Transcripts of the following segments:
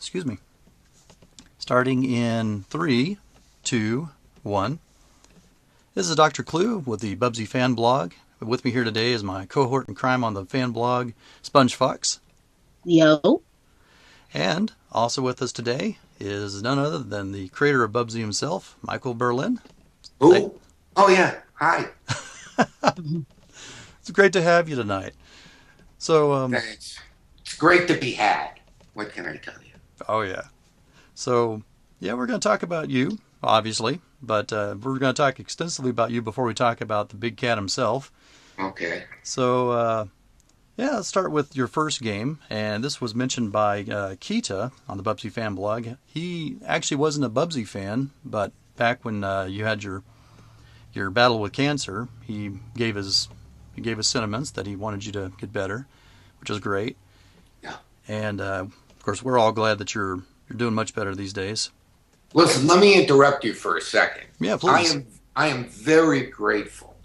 Excuse me. Starting in 3, 2, 1. This is Doctor Clu with the Bubsy Fan blog. With me here today is my cohort in crime on the fan blog, SpongeFox. Yo. And also with us today is none other than the creator of Bubsy himself, Michael Berlyn. Ooh. Hey. Oh, yeah. Hi. It's great to have you tonight. So, Thanks. It's great to be had. What can I tell you? Oh, yeah. So, yeah, we're going to talk about you, obviously, but we're going to talk extensively about you before we talk about the big cat himself. Okay. So, yeah, let's start with your first game, and this was mentioned by Cheetah on the Bubsy Fan blog. He actually wasn't a Bubsy fan, but back when you had your battle with cancer, he gave his sentiments that he wanted you to get better, which is great. Yeah. And of course, we're all glad that you're doing much better these days. Listen, let me interrupt you for a second. Yeah, please. I am very grateful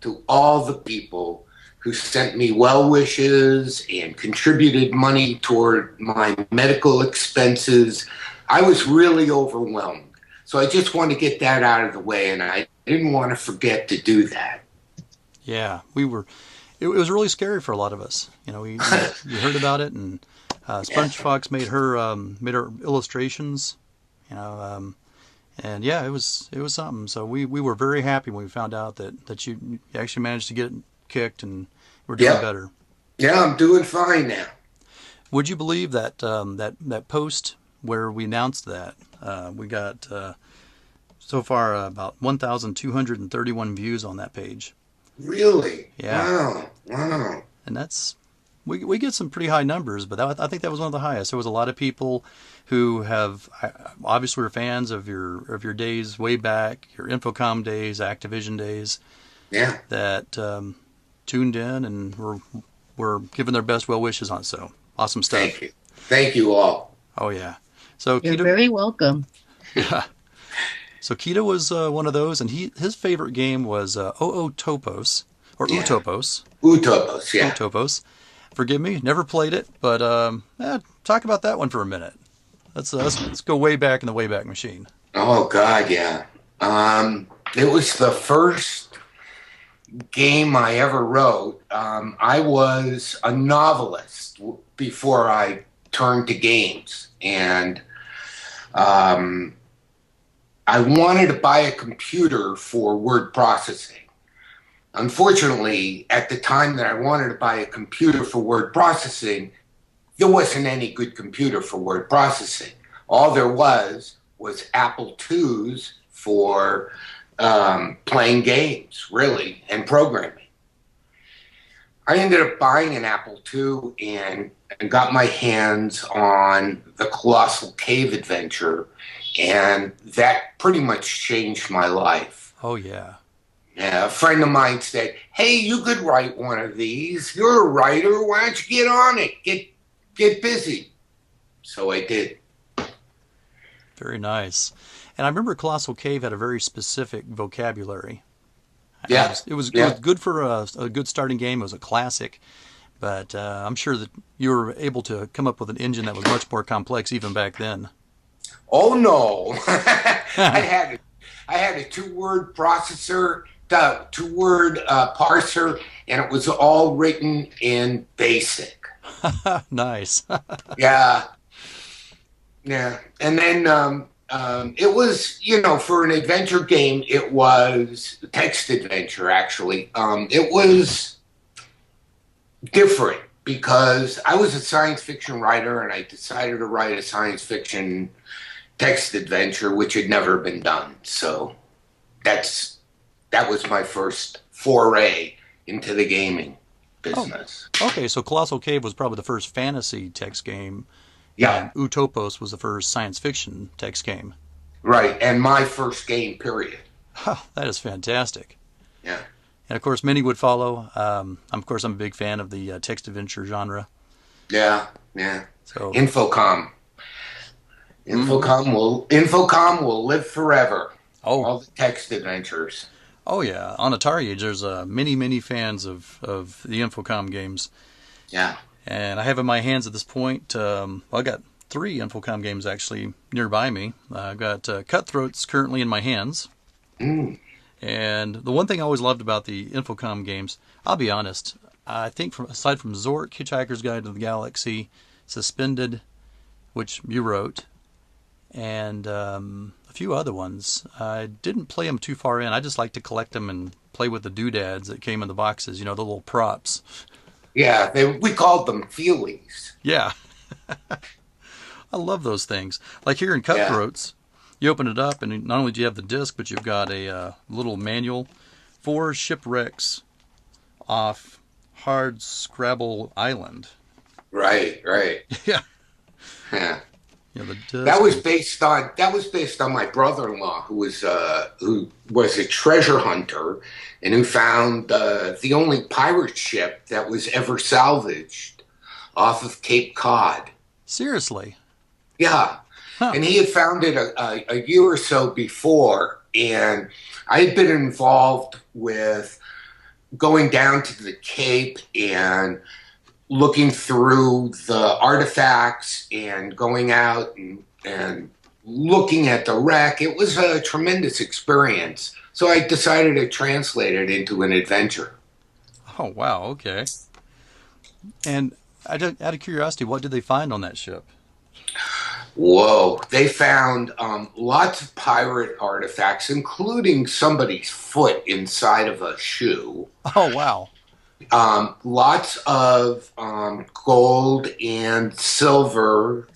to all the people who sent me well wishes and contributed money toward my medical expenses. I was really overwhelmed. So I just want to get that out of the way, and I didn't want to forget to do that. Yeah, we were. It was really scary for a lot of us. You know, we heard about it, and SpongeFox made her illustrations. You know, and yeah, it was something. So we were very happy when we found out that you actually managed to get it kicked and we're doing better. Yeah, I'm doing fine now. Would you believe that that post where we announced that we got so far about 1,231 views on that page? Really? Yeah. Wow. And that's we get some pretty high numbers, but I think that was one of the highest. There was a lot of people who have obviously were fans of your days way back, your Infocom days, Activision days. Yeah. That tuned in and were giving their best well wishes on. So awesome stuff. Thank you all. Oh yeah. So You're very welcome. Yeah. So Cheetah was one of those, and his favorite game was Ootopos, or Yeah. Utopos. Utopos, yeah. Utopos. Forgive me, never played it, but talk about that one for a minute. Let's go way back in the Wayback Machine. Oh God, yeah. It was the first game I ever wrote. I was a novelist before I turned to games, and I wanted to buy a computer for word processing. Unfortunately, at the time that I wanted to buy a computer for word processing, there wasn't any good computer for word processing. All there was Apple IIs for playing games, really, and programming. I ended up buying an Apple II and got my hands on the Colossal Cave Adventure, and that pretty much changed my life. Oh, yeah. Yeah, a friend of mine said, "Hey, you could write one of these. You're a writer. Why don't you get on it? Get busy." So I did. Very nice. And I remember Colossal Cave had a very specific vocabulary. Yeah. It was good for a good starting game. It was a classic. But I'm sure that you were able to come up with an engine that was much more complex even back then. Oh, no. I had a two-word processor, two-word parser, and it was all written in BASIC. Nice. Yeah. Yeah. And then it was, for an adventure game, it was text adventure, actually. It was different because I was a science fiction writer, and I decided to write a science fiction text adventure, which had never been done. So that was my first foray into the gaming business. Oh, okay, so Colossal Cave was probably the first fantasy text game. Yeah. And Utopos was the first science fiction text game. Right, and my first game, period. Oh, that is fantastic. Yeah. And of course, many would follow. I'm a big fan of the text adventure genre. Yeah, yeah. So Infocom. Infocom will live forever. Oh. All the text adventures. Oh yeah, on Atari Age, there's many fans of the Infocom games. Yeah. And I have in my hands at this point, I got 3 Infocom games actually nearby me. I've got Cutthroats currently in my hands. Mm. And the one thing I always loved about the Infocom games, I'll be honest, I think aside from Zork, Hitchhiker's Guide to the Galaxy, Suspended, which you wrote, and a few other ones, I didn't play them too far in. I just like to collect them and play with the doodads that came in the boxes, the little props. Yeah, we called them feelies. Yeah. I love those things. Like here in Cutthroats, you open it up, and not only do you have the disc, but you've got a little manual. 4 shipwrecks off Hard Scrabble Island. Right. Yeah. Yeah. The disc. That was based on my brother-in-law, who was a treasure hunter and who found the only pirate ship that was ever salvaged off of Cape Cod. Seriously? Yeah. Huh. And he had found it a year or so before, and I had been involved with going down to the Cape and looking through the artifacts and going out and looking at the wreck. It was a tremendous experience. So I decided to translate it into an adventure. Oh, wow, okay. And out of curiosity, what did they find on that ship? Whoa. They found lots of pirate artifacts, including somebody's foot inside of a shoe. Oh, wow. Lots of gold and silver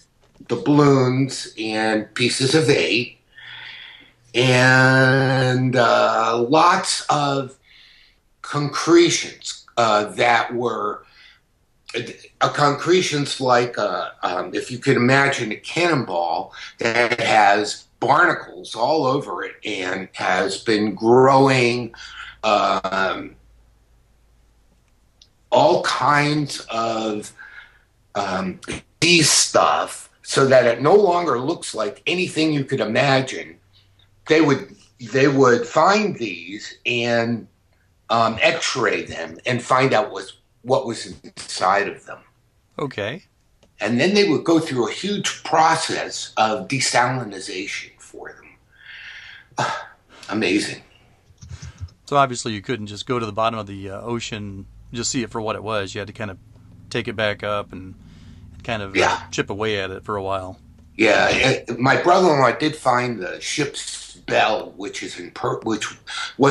doubloons and pieces of 8. And lots of concretions that were... concretions like, if you could imagine a cannonball that has barnacles all over it and has been growing all kinds of these stuff so that it no longer looks like anything you could imagine. They would find these and x-ray them and find out what was inside of them. Okay. And then they would go through a huge process of desalinization for them. Amazing. So obviously you couldn't just go to the bottom of the ocean, just see it for what it was. You had to kind of take it back up and kind of chip away at it for a while. Yeah, my brother-in-law did find the ship's bell, which was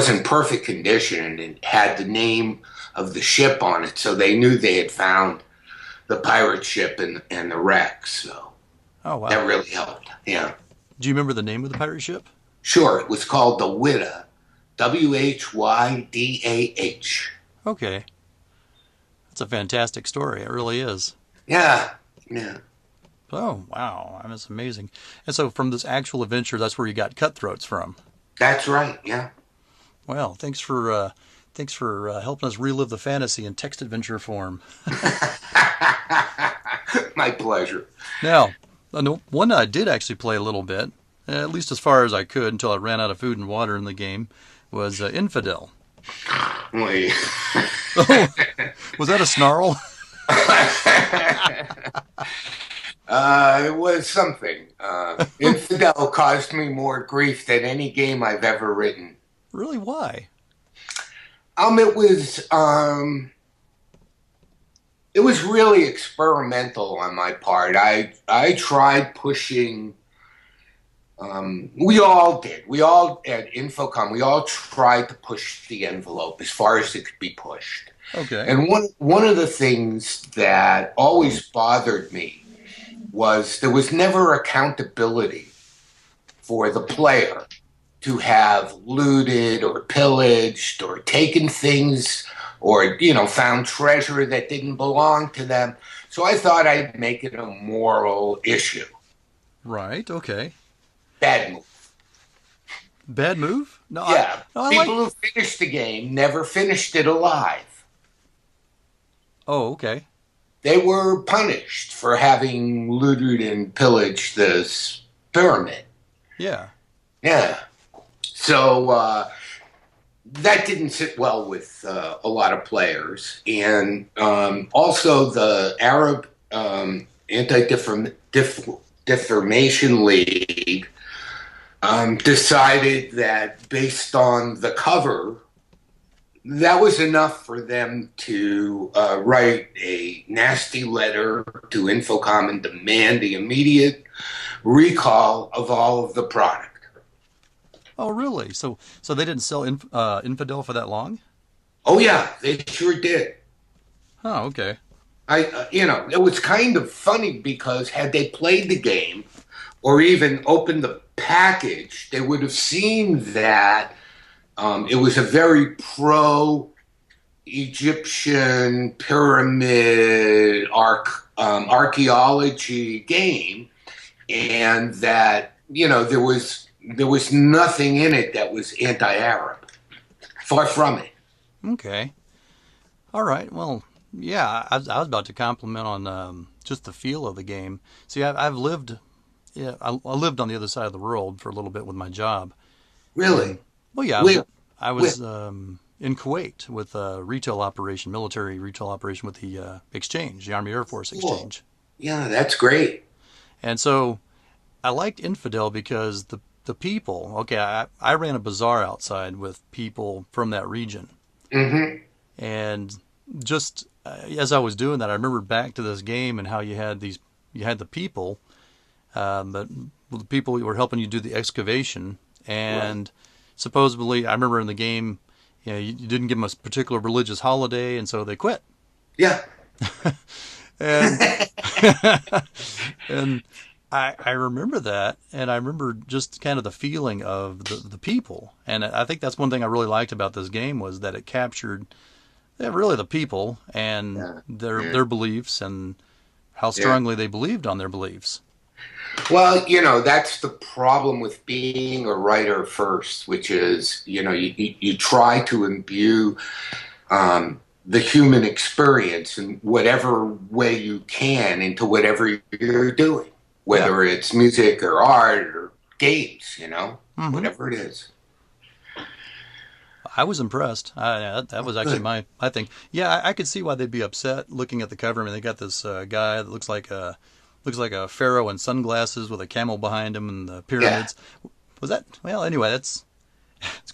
in perfect condition and had the name of the ship on it, so they knew they had found the pirate ship and the wreck. So that really helped. Yeah. Do you remember the name of the pirate ship? Sure, it was called the Whydah, Whydah. Okay, that's a fantastic story. It really is. Yeah. Oh wow, that's amazing. And so from this actual adventure, that's where you got Cutthroats from. That's right. Yeah. Well, thanks for helping us relive the fantasy in text adventure form. My pleasure. Now, one I did actually play a little bit, at least as far as I could until I ran out of food and water in the game, was Infidel. Wait. Oh, was that a snarl? It was something. Infidel caused me more grief than any game I've ever written. Really? Why? It was really experimental on my part. I tried pushing. We all did. We all at Infocom. We all tried to push the envelope as far as it could be pushed. Okay. And one of the things that always bothered me was there was never accountability for the player to have looted or pillaged or taken things or, found treasure that didn't belong to them. So I thought I'd make it a moral issue. Right, okay. Bad move. Bad move? No. Yeah. People who finished the game never finished it alive. Oh, okay. They were punished for having looted and pillaged this pyramid. Yeah. Yeah. So that didn't sit well with a lot of players. And also the Arab Anti-Defamation League decided that based on the cover, that was enough for them to write a nasty letter to Infocom and demand the immediate recall of all of the product. Oh, really? So they didn't sell Infidel for that long? Oh yeah, they sure did. Oh, okay. It was kind of funny because had they played the game or even opened the package, they would have seen that it was a very pro-Egyptian pyramid archaeology game, and that there was nothing in it that was anti-Arab. Far from it. Okay. All right. Well, yeah, I was about to compliment on just the feel of the game. See, I've lived, yeah, I lived on the other side of the world for a little bit with my job. Really? Well, yeah, Where? I was in Kuwait with a retail operation, military retail operation with the exchange, the Army Air Force exchange. Yeah, that's great. And so I liked Infidel because the people, okay, I ran a bazaar outside with people from that region. Mm-hmm. And just as I was doing that, I remembered back to this game and how you had the people, but the people who were helping you do the excavation. And supposedly, I remember in the game, you didn't give them a particular religious holiday, and so they quit. Yeah. and and I remember that, and I remember just kind of the feeling of the people. And I think that's one thing I really liked about this game was that it captured really the people and their beliefs and how strongly they believed on their beliefs. Well, that's the problem with being a writer first, which is, you try to imbue the human experience in whatever way you can into whatever you're doing, whether it's music or art or games, whatever it is. I was impressed. That was actually my thing. Yeah, I could see why they'd be upset looking at the cover. I mean, they got this guy that looks like a pharaoh in sunglasses with a camel behind him and the pyramids. Yeah. Was that? Well, anyway, it's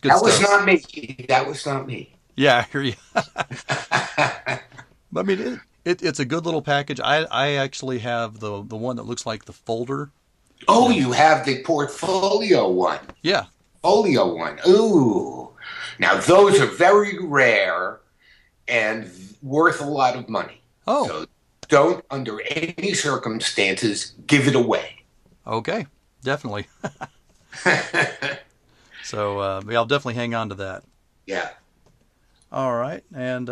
good stuff. That was not me. That was not me. Yeah, I hear you. I mean, it's a good little package. I actually have the one that looks like the folder. Oh, you have the portfolio one. Yeah. Folio one. Ooh. Now, those are very rare and worth a lot of money. Oh. So don't, under any circumstances, give it away. Okay. Definitely. So, I'll definitely hang on to that. Yeah. All right. And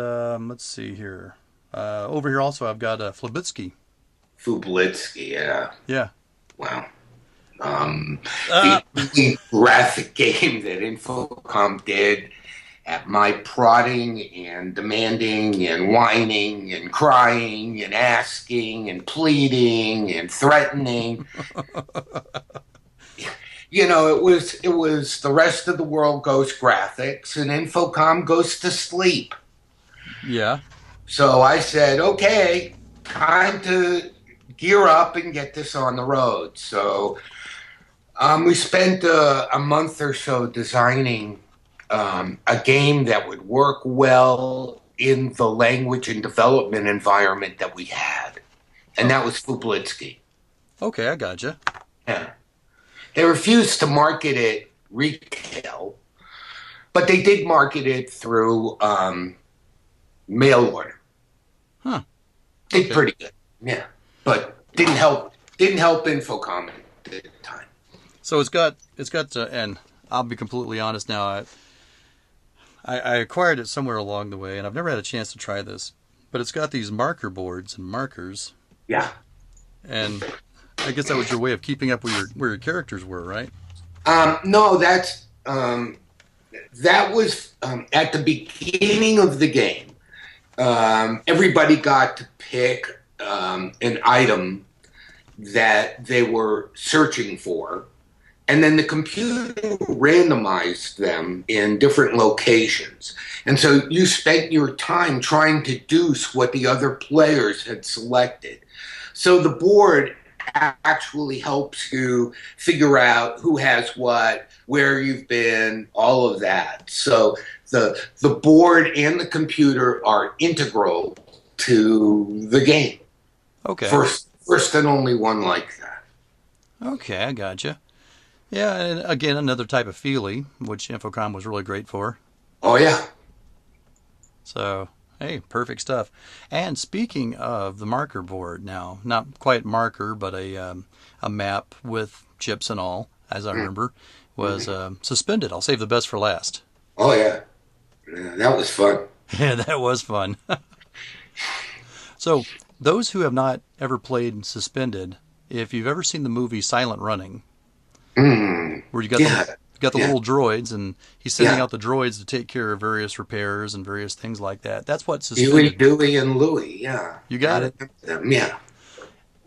let's see here. Over here also I've got Flabitsky. Fublitsky, yeah. Yeah. Wow. The graphic game that Infocom did at my prodding and demanding and whining and crying and asking and pleading and threatening. It was the rest of the world goes graphics and Infocom goes to sleep. Yeah. So I said, okay, time to gear up and get this on the road. So we spent a month or so designing a game that would work well in the language and development environment that we had. And that was Fublitsky. Okay, I gotcha. Yeah. They refused to market it retail, but they did market it through mail order. Huh. Did pretty good. Yeah. But didn't help Infocom at the time. So it's got and I'll be completely honest now, I acquired it somewhere along the way, and I've never had a chance to try this, but it's got these marker boards and markers. Yeah. And I guess that was your way of keeping up where your characters were, right? No, that was at the beginning of the game. Everybody got to pick an item that they were searching for, and then the computer randomized them in different locations. And so you spent your time trying to deduce what the other players had selected. So the board actually helps you figure out who has what, where you've been, all of that. So the board and the computer are integral to the game. Okay. First and only one like that. Okay, I gotcha. Yeah, and again, another type of feely, which Infocom was really great for. Oh yeah. So, hey, perfect stuff. And speaking of the marker board now, not quite marker, but a map with chips and all, as I remember, was suspended. I'll save the best for last. Oh yeah. Yeah, that was fun. Yeah, that was fun. So, those who have not ever played Suspended, if you've ever seen the movie Silent Running, where you got the little droids, and he's sending out the droids to take care of various repairs and various things like that. That's what Suspended. Dewey, and Louie, yeah. You got it. Yeah.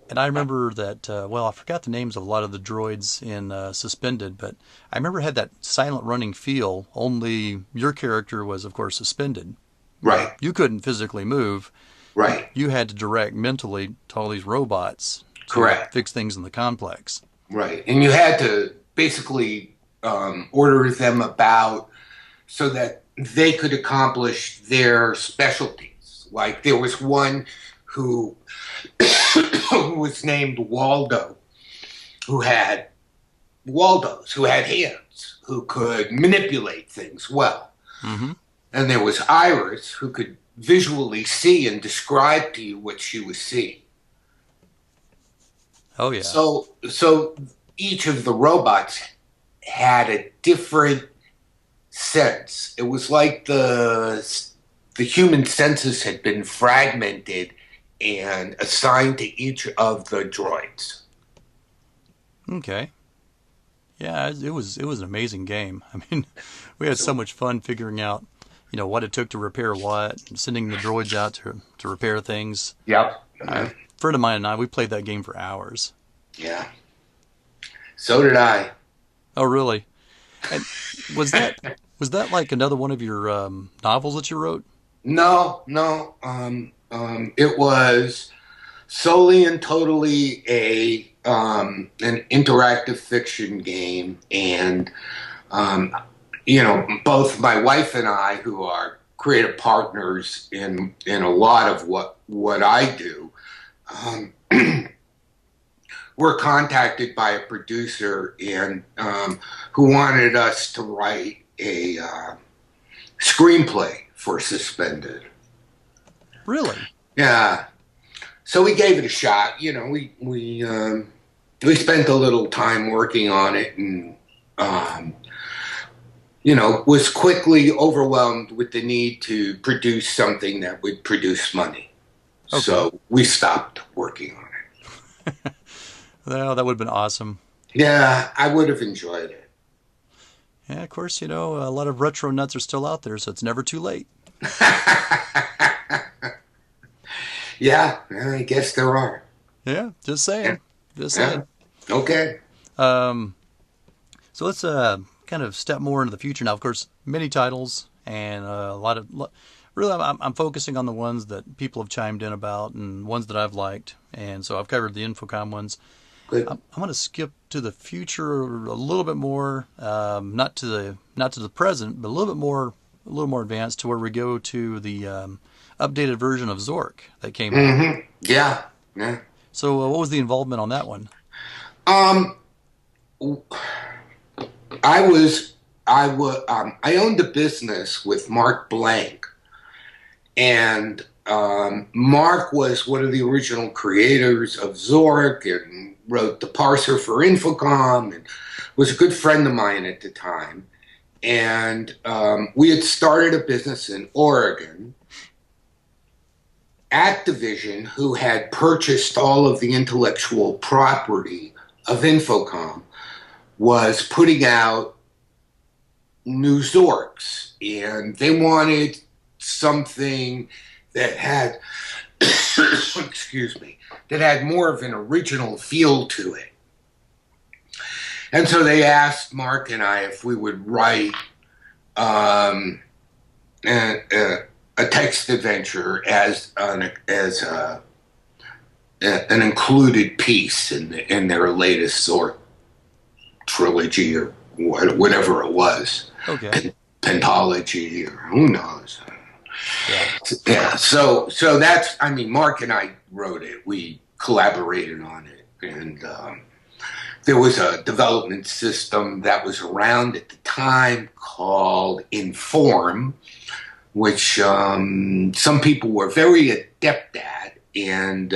And I remember that, I forgot the names of a lot of the droids in Suspended, but I remember it had that silent running feel, only your character was, of course, suspended. Right. You couldn't physically move. Right. You had to direct mentally to all these robots to fix things in the complex. Right. And you had to basically order them about so that they could accomplish their specialties. Like there was one who was named Waldo, who had hands, who could manipulate things well. Mm-hmm. And there was Iris, who could visually see and describe to you what she was seeing. Oh, yeah. So each of the robots had a different sense. It was like the human senses had been fragmented and assigned to each of the droids. Okay. Yeah, it was an amazing game. I mean, we had so much fun figuring out, what it took to repair what, and sending the droids out to repair things. Yep. A friend of mine and I, we played that game for hours. Yeah. So did I. Oh, really? And was that like another one of your novels that you wrote? No. It was solely and totally an interactive fiction game, and both my wife and I, who are creative partners in a lot of what I do, were contacted by a producer and who wanted us to write a screenplay for Suspended. Really? Yeah. So we gave it a shot. We spent a little time working on it, and was quickly overwhelmed with the need to produce something that would produce money. Okay. So we stopped working on it. Well, that would have been awesome. Yeah, I would have enjoyed it. Yeah, of course, a lot of retro nuts are still out there, so it's never too late. Yeah, I guess there are. Yeah, just saying. Just saying. Okay. So let's kind of step more into the future now. Of course, many titles and really, I'm focusing on the ones that people have chimed in about and ones that I've liked. And so I've covered the Infocom ones. Good. I'm going to skip to the future a little bit more, not to the present, but a little more advanced to where we go to the updated version of Zork that came out. Yeah. So what was the involvement on that one? I owned a business with Mark Blank, and Mark was one of the original creators of Zork and wrote the parser for Infocom and was a good friend of mine at the time. And we had started a business in Oregon. Activision, who had purchased all of the intellectual property of Infocom, was putting out new Zorks, and they wanted something that had that had more of an original feel to it. And so they asked Mark and I if we would write a text adventure as an included piece in their latest sort trilogy or whatever it was. Okay. Pentology or who knows. Yeah. Yeah. So that's, I mean, Mark and I wrote it. We collaborated on it. And there was a development system that was around at the time called Inform, which some people were very adept at. And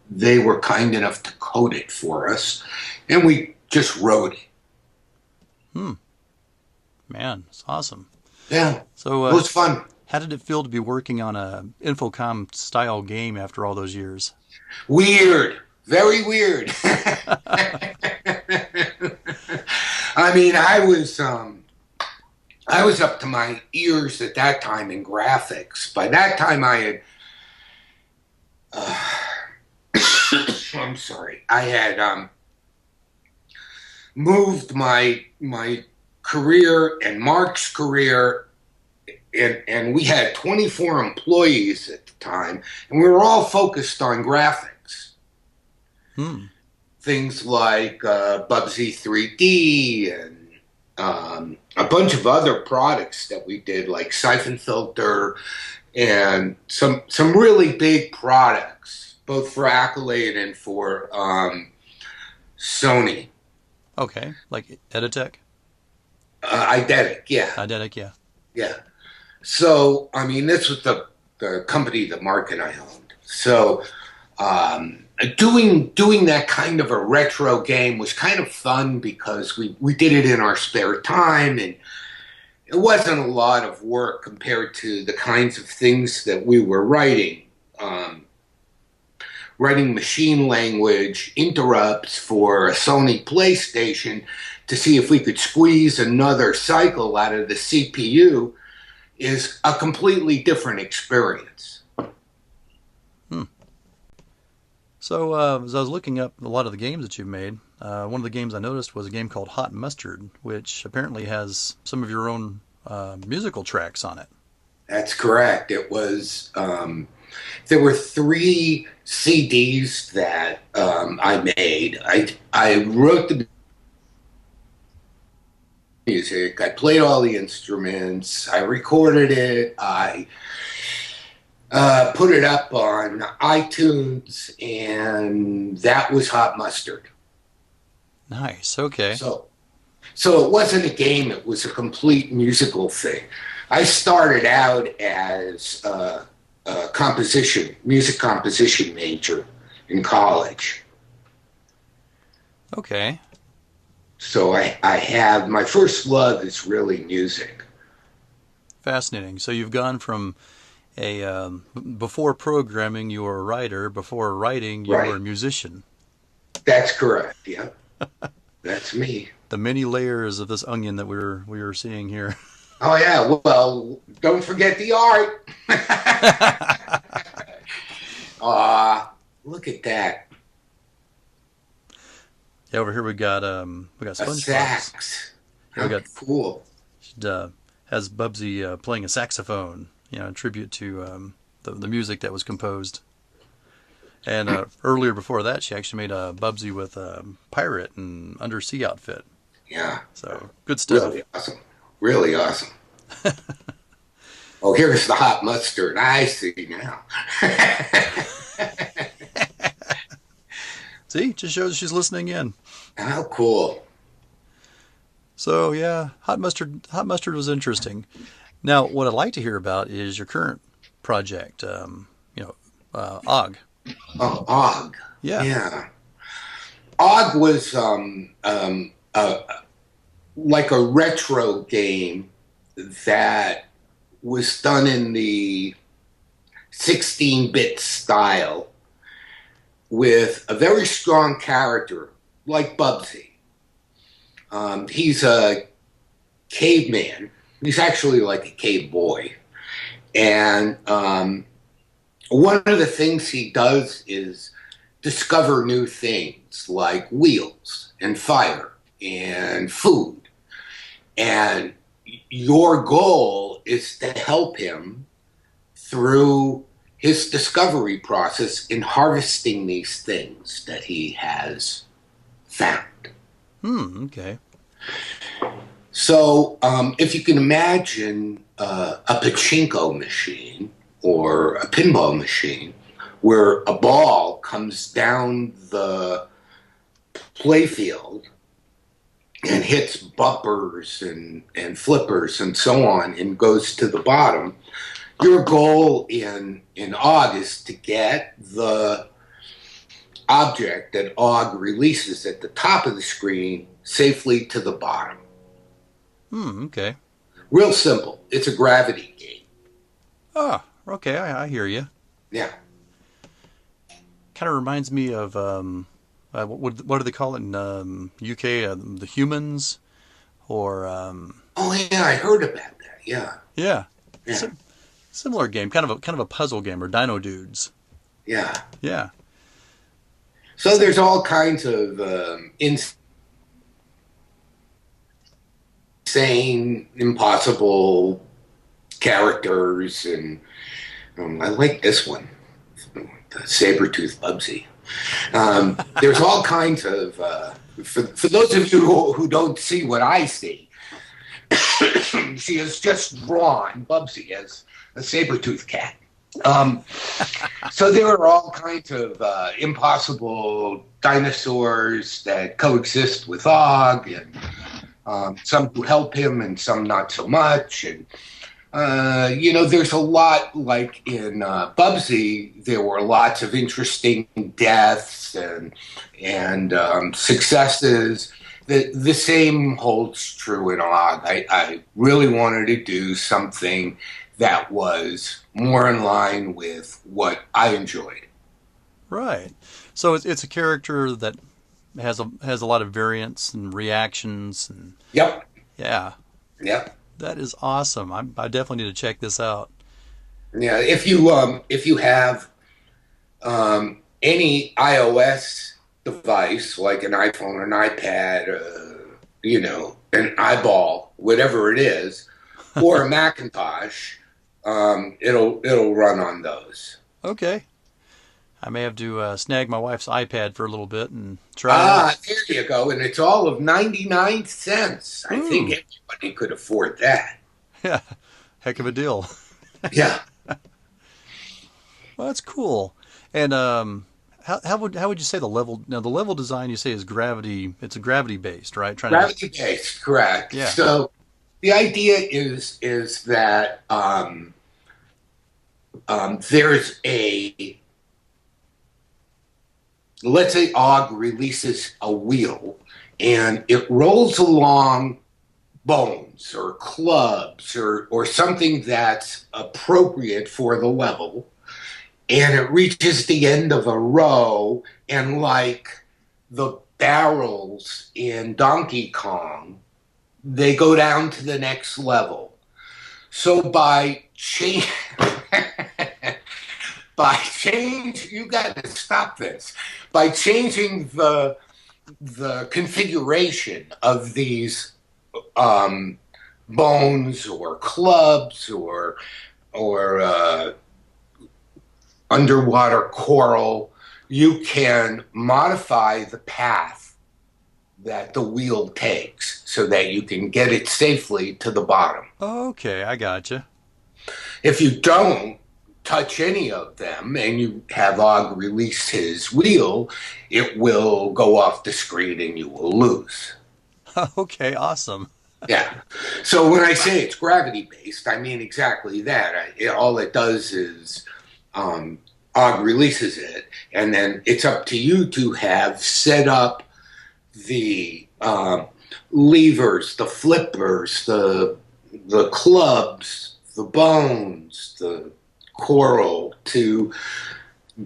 they were kind enough to code it for us. And we just wrote it. Man, it's awesome. Yeah. So it was fun. How did it feel to be working on a Infocom style game after all those years? Weird. Very weird. I mean, I was up to my ears at that time in graphics. By that time, I had, I'm sorry, I had moved my career and Mark's career, and we had 24 employees at the time, and we were all focused on graphics. Things like Bubsy 3D and a bunch of other products that we did, like Siphon Filter, and some really big products, both for Accolade and for Sony. Okay, like Editech? Eidetic, yeah. Eidetic, yeah. Yeah. So, I mean, this was the company that Mark and I owned. So, doing that kind of a retro game was kind of fun because we did it in our spare time, and it wasn't a lot of work compared to the kinds of things that we were writing. Writing machine language interrupts for a Sony PlayStation to see if we could squeeze another cycle out of the CPU is a completely different experience. So as I was looking up a lot of the games that you've made, one of the games I noticed was a game called Hot Mustard, which apparently has some of your own musical tracks on it. That's correct. It was, there were 3 CDs that I made. I wrote the music, I played all the instruments, I recorded it, I put it up on iTunes, and that was Hot Mustard. Nice, okay. So it wasn't a game, it was a complete musical thing. I started out as a music composition major in college. Okay. So I have, my first love is really music. Fascinating. So you've gone from before programming you were a writer, before writing you were a musician. That's correct, yeah. That's me. The many layers of this onion that we were seeing here. Oh yeah, well, don't forget the art. Look at that. Yeah, over here we got SpongeFox. A sax. Yeah, we got cool. Has Bubsy playing a saxophone, in tribute to the music that was composed. And earlier before that, she actually made a Bubsy with a pirate and undersea outfit. Yeah. So good stuff. Really awesome. Really awesome. Oh, here's the Hot Mustard. I see now. See, just shows she's listening in. How cool. So yeah, Hot Mustard was interesting. Now, what I'd like to hear about is your current project. Og. Oh, Og. Yeah. Yeah. Og was like a retro game that was done in the 16-bit style with a very strong character like Bubsy. He's a caveman. He's actually like a cave boy. And one of the things he does is discover new things like wheels and fire and food. And your goal is to help him through his discovery process in harvesting these things that he has found. Okay. So, if you can imagine a pachinko machine or a pinball machine where a ball comes down the playfield and hits bumpers and flippers and so on and goes to the bottom, your goal in OG is to get the object that OG releases at the top of the screen safely to the bottom. Okay. Real simple. It's a gravity game. Oh, okay. I hear you. Yeah. Kind of reminds me of what do they call it in UK? The Humans, or Oh yeah, I heard about that. Yeah. yeah, Yeah. similar game, kind of a puzzle game, or Dino Dudes. Yeah. Yeah. So there's all kinds of insane, impossible characters, and I like this one, the saber-toothed Bubsy. There's all kinds of, for those of you who don't see what I see, she has just drawn Bubsy as a saber-toothed cat. So there are all kinds of impossible dinosaurs that coexist with Og, and some who help him and some not so much. And, there's a lot, like in Bubsy, there were lots of interesting deaths and successes. The same holds true in Og. I really wanted to do something that was more in line with what I enjoyed. Right. So it's a character that has a lot of variants and reactions, and Yep. yeah, Yep. that is awesome. I definitely need to check this out. Yeah. If you have any iOS device like an iPhone or an iPad, an eyeball, whatever it is, or a Macintosh, it'll run on those. Okay. I may have to snag my wife's iPad for a little bit and try it out. There you go. And it's all of 99 cents. I think everybody could afford that. Yeah, heck of a deal. Yeah. Well, that's cool. And how would you say the level? Now, the level design you say is gravity. It's a gravity based, right? Gravity based, correct. Yeah. So the idea is that there's let's say Og releases a wheel and it rolls along bones or clubs or something that's appropriate for the level, and it reaches the end of a row, and like the barrels in Donkey Kong, they go down to the next level. So you got to stop this. By changing the configuration of these bones or clubs or underwater coral, you can modify the path that the wheel takes so that you can get it safely to the bottom. Okay, I gotcha. If you don't touch any of them and you have Og release his wheel, it will go off the screen and you will lose. Okay, awesome. Yeah. So when I say it's gravity based, I mean exactly that. All it does is Og releases it, and then it's up to you to have set up the levers, the flippers, the clubs, the bones, the coral to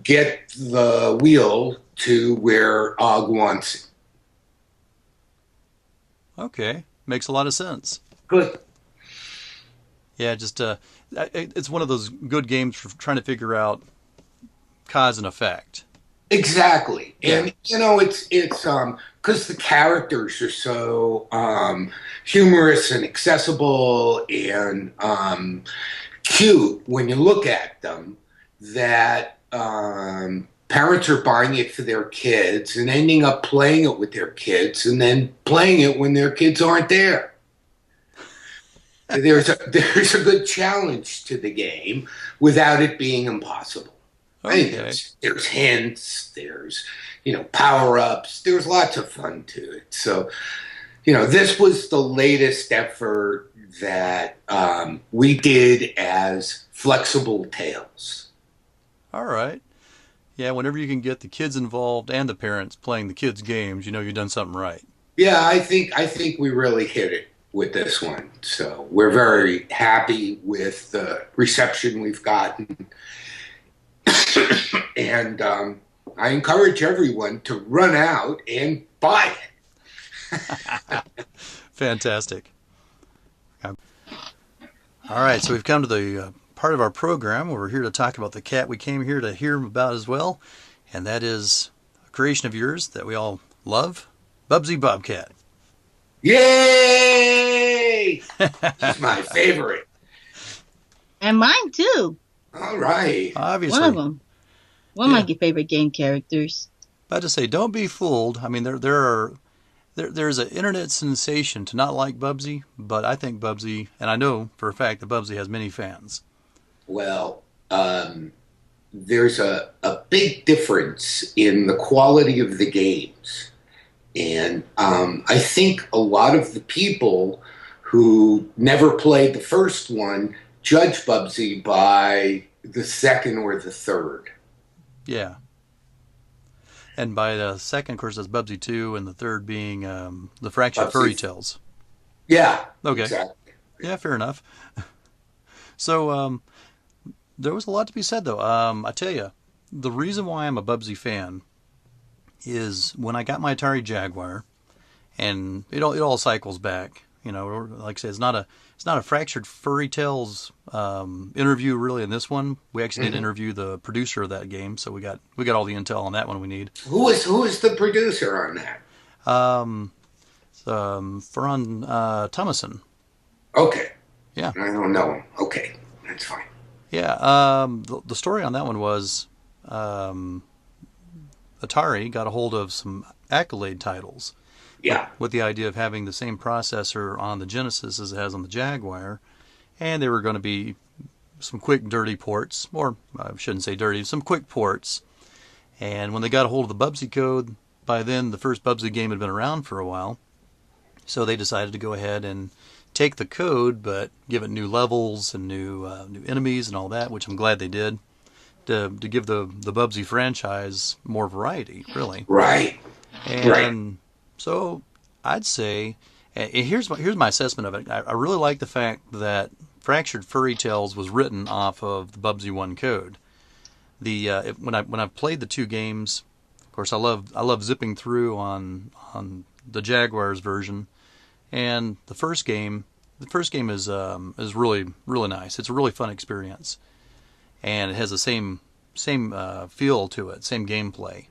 get the wheel to where Og wants it. Okay, makes a lot of sense. Good. Yeah, just it's one of those good games for trying to figure out cause and effect. Exactly. Yeah. And it's because the characters are so humorous and accessible and cute when you look at them, that parents are buying it for their kids and ending up playing it with their kids and then playing it when their kids aren't there. There's a good challenge to the game without it being impossible. Okay. I think there's hints, there's power-ups, there's lots of fun to it. So, this was the latest effort that we did as Flexible Tales. All right. Yeah, whenever you can get the kids involved and the parents playing the kids' games, you've done something right. Yeah, I think we really hit it with this one. So we're very happy with the reception we've gotten. And I encourage everyone to run out and buy it. Fantastic. All right, so we've come to the part of our program where we're here to talk about the cat we came here to hear about as well, and that is a creation of yours that we all love, Bubsy Bobcat. Yay! That's my favorite. And mine too. All right. Obviously. One of them. One of my favorite game characters. About to say, don't be fooled. I mean, there's an internet sensation to not like Bubsy, but I think Bubsy, and I know for a fact that Bubsy has many fans. Well, there's a big difference in the quality of the games. And I think a lot of the people who never played the first one judge Bubsy by the second or the third. Yeah. And by the second, of course, that's Bubsy 2, and the third being the Fractured Furry Tales. Yeah. Okay. Exactly. Yeah, fair enough. So there was a lot to be said, though. I tell you, the reason why I'm a Bubsy fan is when I got my Atari Jaguar, and it all cycles back. Like I said, it's not a Fractured Furry Tales interview really in this one. We actually did interview the producer of that game, so we got all the intel on that one we need. Who is the producer on that? Ferran Thomason. Okay. Yeah. I don't know him. Okay, that's fine. Yeah. The story on that one was Atari got a hold of some Accolade titles. Yeah. With the idea of having the same processor on the Genesis as it has on the Jaguar, and they were going to be some quick, dirty ports, or I shouldn't say dirty, some quick ports. And when they got a hold of the Bubsy code, by then the first Bubsy game had been around for a while, so they decided to go ahead and take the code, but give it new levels and new enemies and all that, which I'm glad they did, to give the Bubsy franchise more variety, really. Right. And so I'd say, here's my assessment of it. I really like the fact that Fractured Furry Tales was written off of the Bubsy 1 code. When I've played the two games, of course I love zipping through on the Jaguar's version, and the first game is really really nice. It's a really fun experience, and it has the same feel to it, same gameplay.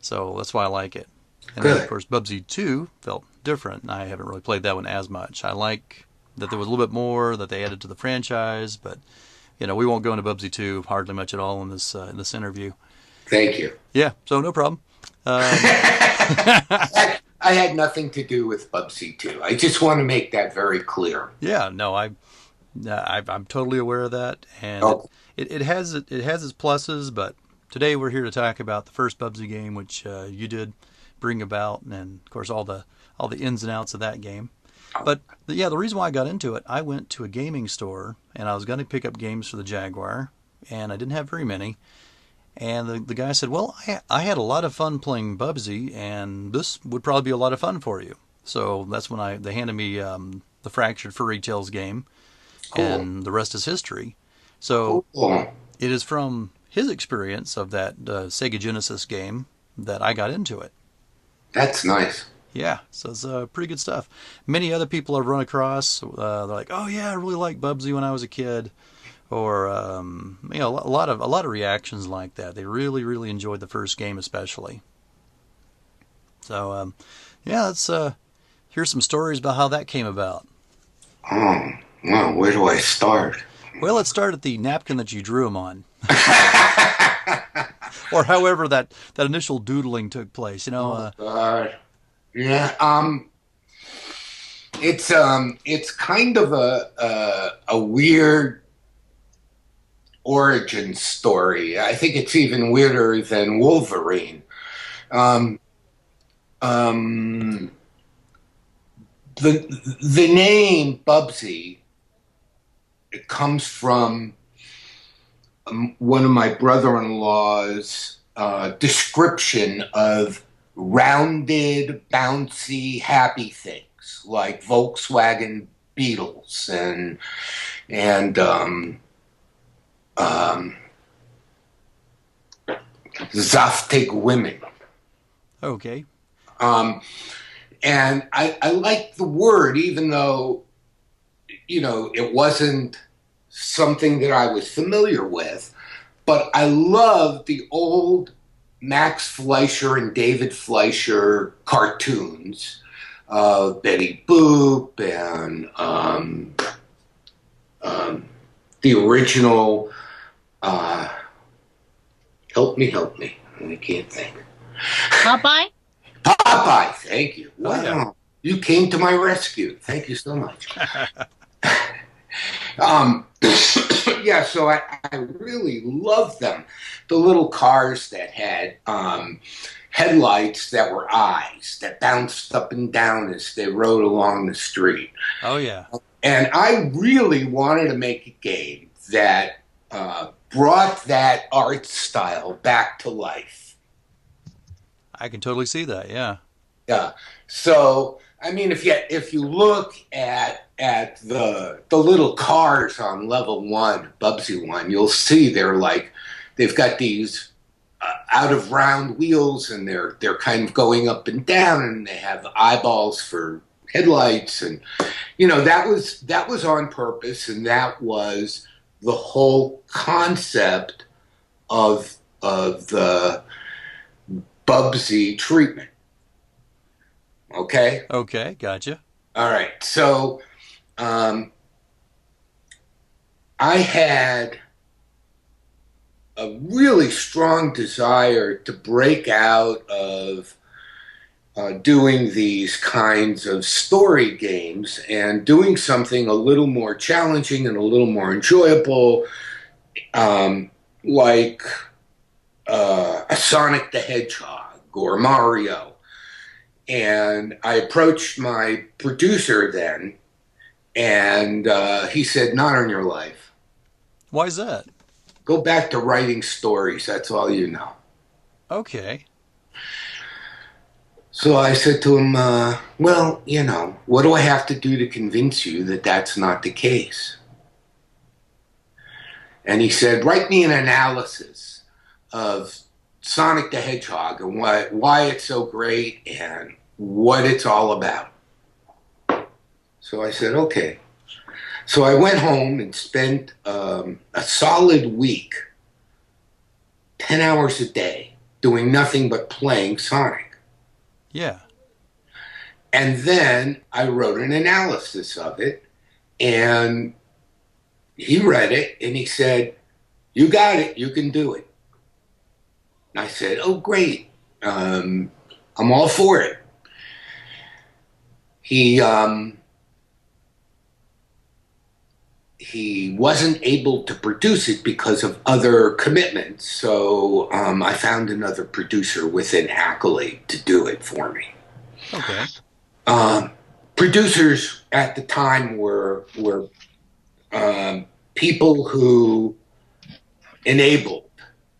So that's why I like it. And then, of course, Bubsy 2 felt different, and I haven't really played that one as much. I like that there was a little bit more that they added to the franchise, but we won't go into Bubsy 2 hardly much at all in this interview. Thank you. Yeah, so no problem. I had nothing to do with Bubsy 2. I just want to make that very clear. Yeah, no, I'm totally aware of that, and it has its pluses, but today we're here to talk about the first Bubsy game, which you did bring about, and of course all the ins and outs of that game. But the reason why I got into it, I went to a gaming store and I was going to pick up games for the Jaguar, and I didn't have very many. And the guy said, "Well, I had a lot of fun playing Bubsy, and this would probably be a lot of fun for you." So that's when they handed me the Fractured Furry Tales game, and the rest is history. So it is from his experience of that Sega Genesis game that I got into it. That's nice. Yeah, so it's pretty good stuff. Many other people I've run across, they're like, "Oh yeah, I really liked Bubsy when I was a kid," or a lot of reactions like that. They really really enjoyed the first game especially. So let's hear some stories about how that came about. Oh, well, where do I start? Well, let's start at the napkin that you drew them on. or however that initial doodling took place. Yeah. It's kind of a weird origin story. I think it's even weirder than Wolverine. Um, um, the name Bubsy, it comes from one of my brother-in-law's description of rounded, bouncy, happy things like Volkswagen Beetles and Zaftig women. Okay. And I like the word, even though, it wasn't something that I was familiar with, but I love the old Max Fleischer and David Fleischer cartoons, Betty Boop and the original, help me, I can't think. Popeye? Popeye, thank you. Wow. Oh, yeah. You came to my rescue. Thank you so much. Yeah, so I really love them. The little cars that had headlights that were eyes that bounced up and down as they rode along the street. Oh, yeah. And I really wanted to make a game that brought that art style back to life. I can totally see that. Yeah. Yeah. So, I mean, if you look at the little cars on level 1, Bubsy 1, you'll see they've got these out of round wheels, and they're kind of going up and down, and they have eyeballs for headlights, and that was on purpose, and that was the whole concept of the Bubsy treatment. Okay? Okay, gotcha. All right. So I had a really strong desire to break out of doing these kinds of story games and doing something a little more challenging and a little more enjoyable, like a Sonic the Hedgehog or Mario. And I approached my producer then, and he said, "Not on your life. Why is that? Go back to writing stories. That's all you know." Okay. So I said to him, well, what do I have to do to convince you that that's not the case? And he said, "Write me an analysis of Sonic the Hedgehog and why it's so great and what it's all about." So I said, okay. So I went home and spent a solid week, 10 hours a day, doing nothing but playing Sonic. Yeah. And then I wrote an analysis of it, and he read it, and he said, "You got it. You can do it." And I said, "Oh, great. I'm all for it." He wasn't able to produce it because of other commitments, so I found another producer within Accolade to do it for me. Okay. Producers at the time were people who enabled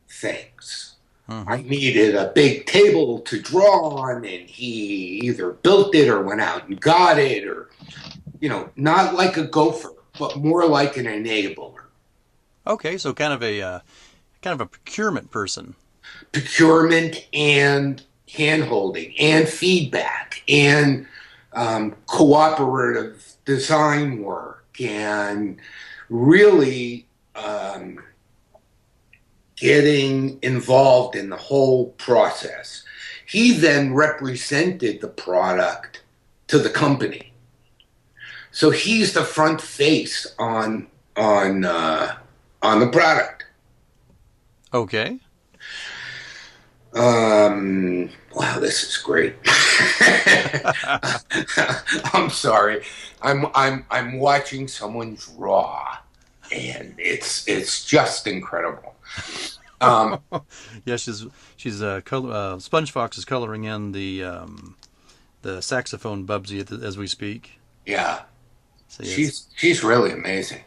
things. I needed a big table to draw on, and he either built it or went out and got it, or, not like a gopher, but more like an enabler. Okay, so kind of a procurement person. Procurement and hand-holding and feedback and cooperative design work and really getting involved in the whole process. He then represented the product to the company. So he's the front face on the product. Okay. Wow, this is great. I'm sorry. I'm watching someone draw, and it's just incredible. Yeah, she's SpongeFox is coloring in the saxophone Bubsy as we speak. Yeah, So yes, she's really amazing.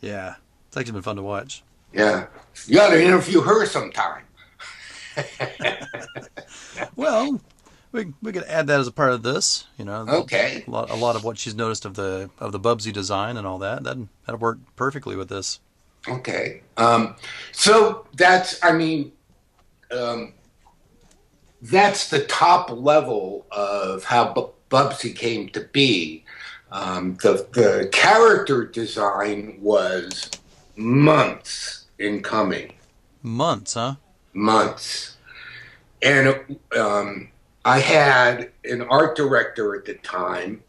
yeah, it's actually been fun to watch. Yeah, you got to interview her sometime. Well, we could add that as a part of this. You know, Okay. a lot of what she's noticed of the Bubsy design and all that. That'd work perfectly with this. Okay. So that's, I mean, that's the top level of how Bubsy came to be. The character design was months in coming. Months, huh? Months. And I had an art director at the time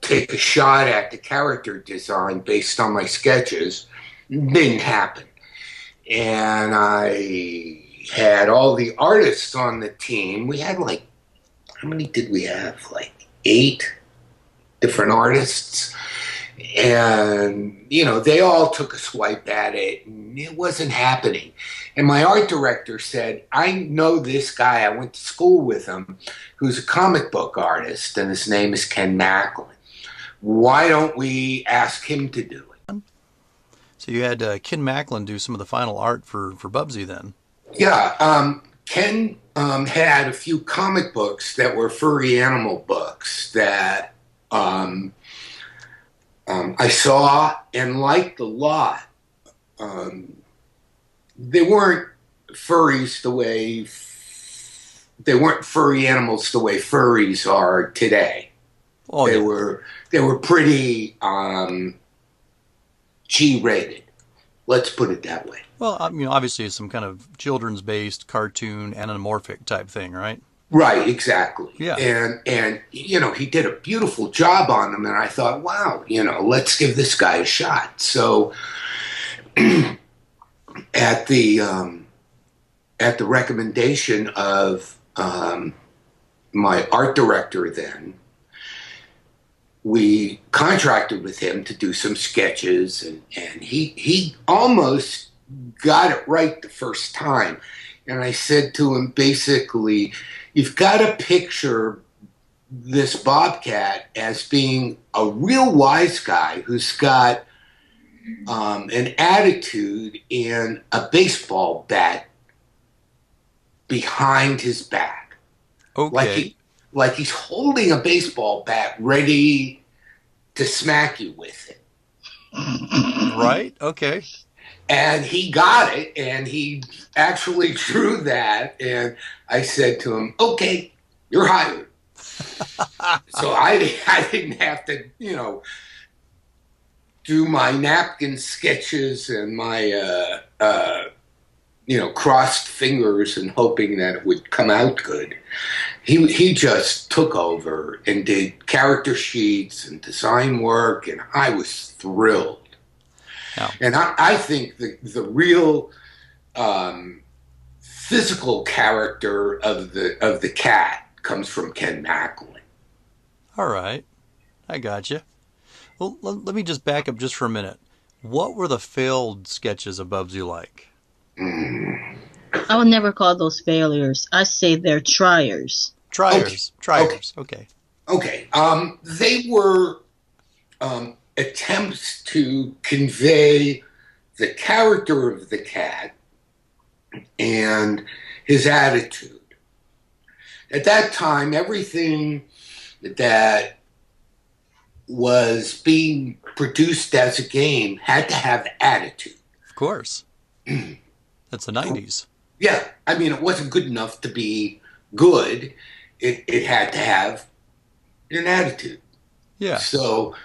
take a shot at the character design based on my sketches. Didn't happen. And I had all the artists on the team. We had like, how many did we have? Like 8 different artists. And, you know, they all took a swipe at it, and it wasn't happening. And my art director said, I know this guy, I went to school with him, who's a comic book artist, and his name is Ken Macklin. Why don't we ask him to do it? So you had Ken Macklin do some of the final art for Bubsy then. Yeah, Ken had a few comic books that were furry animal books that I saw and liked a lot. They weren't furries the way they weren't furry animals the way furries are today. Oh, they yeah. were pretty G-rated. Let's put it that way. Well, I mean, obviously it's some kind of children's-based cartoon anamorphic type thing, right? Right, exactly. Yeah. And you know, he did a beautiful job on them, and I thought, wow, you know, let's give this guy a shot. So at the recommendation of my art director then, we contracted with him to do some sketches, and he almost got it right the first time. And I said to him, basically, you've got to picture this Bobcat as being a real wise guy who's got an attitude and a baseball bat behind his back. Okay. Like he's holding a baseball bat ready to smack you with it. Right? Okay. And he got it, and he actually drew that, and I said to him, okay, you're hired. So I didn't have to, you know, do my napkin sketches and my, you know, crossed fingers and hoping that it would come out good. He just took over and did character sheets and design work, and I was thrilled. Yeah. And I think the real physical character of the cat comes from Ken Macklin. All right. I got you. Well, let me just back up just for a minute. What were the failed sketches of Bubsy like? I would never call those failures. I say they're triers. Triers. Okay. Triers. Okay. Okay. They were attempts to convey the character of the cat and his attitude. At that time, everything that was being produced as a game had to have attitude. Of course. That's the 90s. Yeah, I mean, it wasn't good enough to be good. It had to have an attitude. Yeah. So,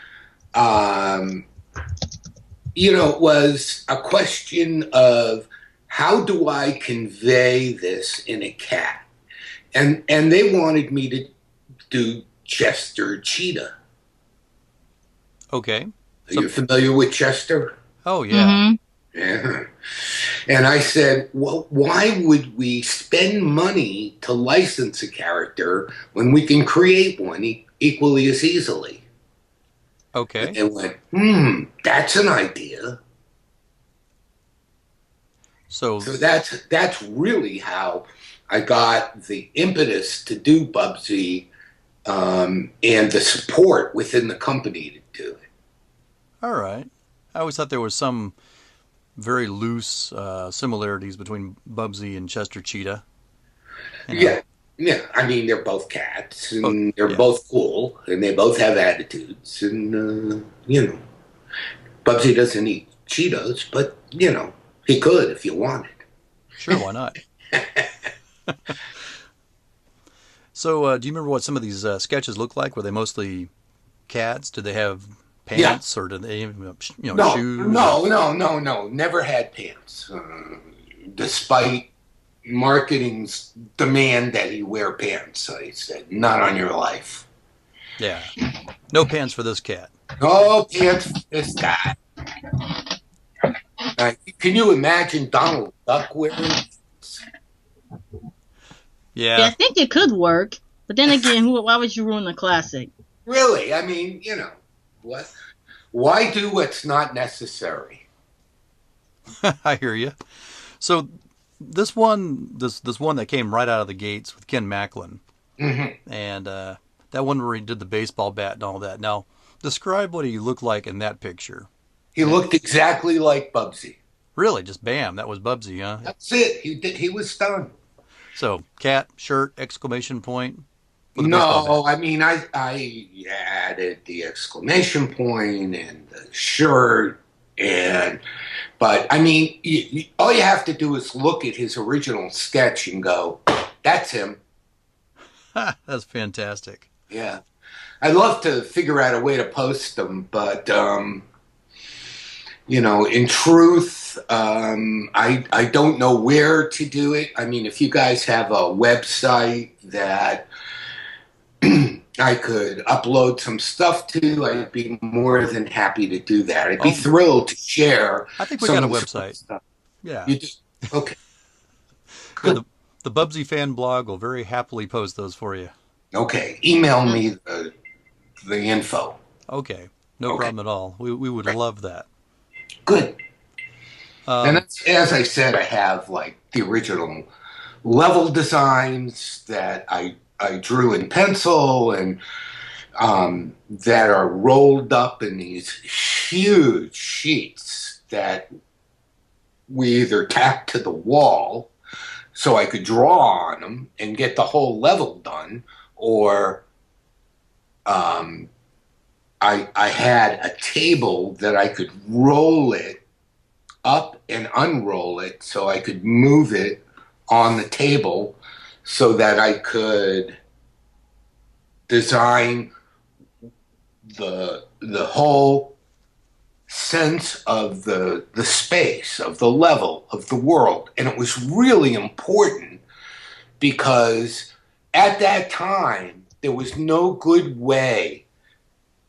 you know, it was a question of how do I convey this in a cat? And they wanted me to do Chester Cheetah. Okay. Are you familiar with Chester? Oh, yeah. Mm-hmm. Yeah. And I said, well, why would we spend money to license a character when we can create one equally as easily? And Okay. they went, that's an idea. So, So that's really how I got the impetus to do Bubsy, and the support within the company to do it. all right. I always thought there was some very loose similarities between Bubsy and Chester Cheetah. You know, Yeah, yeah. I mean, they're both cats, both. and they're Yeah, both cool, and they both have attitudes, and Bubsy doesn't eat Cheetos, but he could if you wanted. sure. Why not? So, do you remember what some of these sketches looked like? Were they mostly cats? Did they have Yeah. pants, or did they, No, shoes? Or no, no, no, no. Never had pants, despite marketing's demand that he wear pants. I said, not on your life. yeah, no pants for this cat. No pants for this guy. Can you imagine Donald Duck wearing pants? Yeah, I Yeah, think it could work, but then again, why would you ruin the classic? Really? I mean, what? Why do what's not necessary? I hear you. So this one that came right out of the gates with Ken Macklin, Hmm. and that one where he did the baseball bat and all that. Now, describe what he looked like in that picture. He looked exactly like Bubsy. Really, just bam, that was Bubsy, huh? That's it. He was done. So, cat, shirt, exclamation point with a baseball bat. No, I mean, I added the exclamation point and the shirt, but I mean, all you have to do is look at his original sketch and go, "That's him." That's fantastic. Yeah, I'd love to figure out a way to post them, but in truth, I don't know where to do it. I mean, if you guys have a website that I could upload some stuff to, I'd be more than happy to do that. I'd be Oh, thrilled to share I think we some got a of the website. stuff. Yeah. You do? Okay, Yeah, good. the Bubsy Fan blog will very happily post those for you. Okay, email me the info. Okay. No Okay, problem at all. We would great. love that. Good. And Um, as I said, I have like the original level designs that I drew in pencil, and that are rolled up in these huge sheets that we either tacked to the wall so I could draw on them and get the whole level done, or um, I had a table that I could roll it up and unroll it so I could move it on the table so that I could design the whole sense of the space, of the level, of the world. And it was really important because at that time there was no good way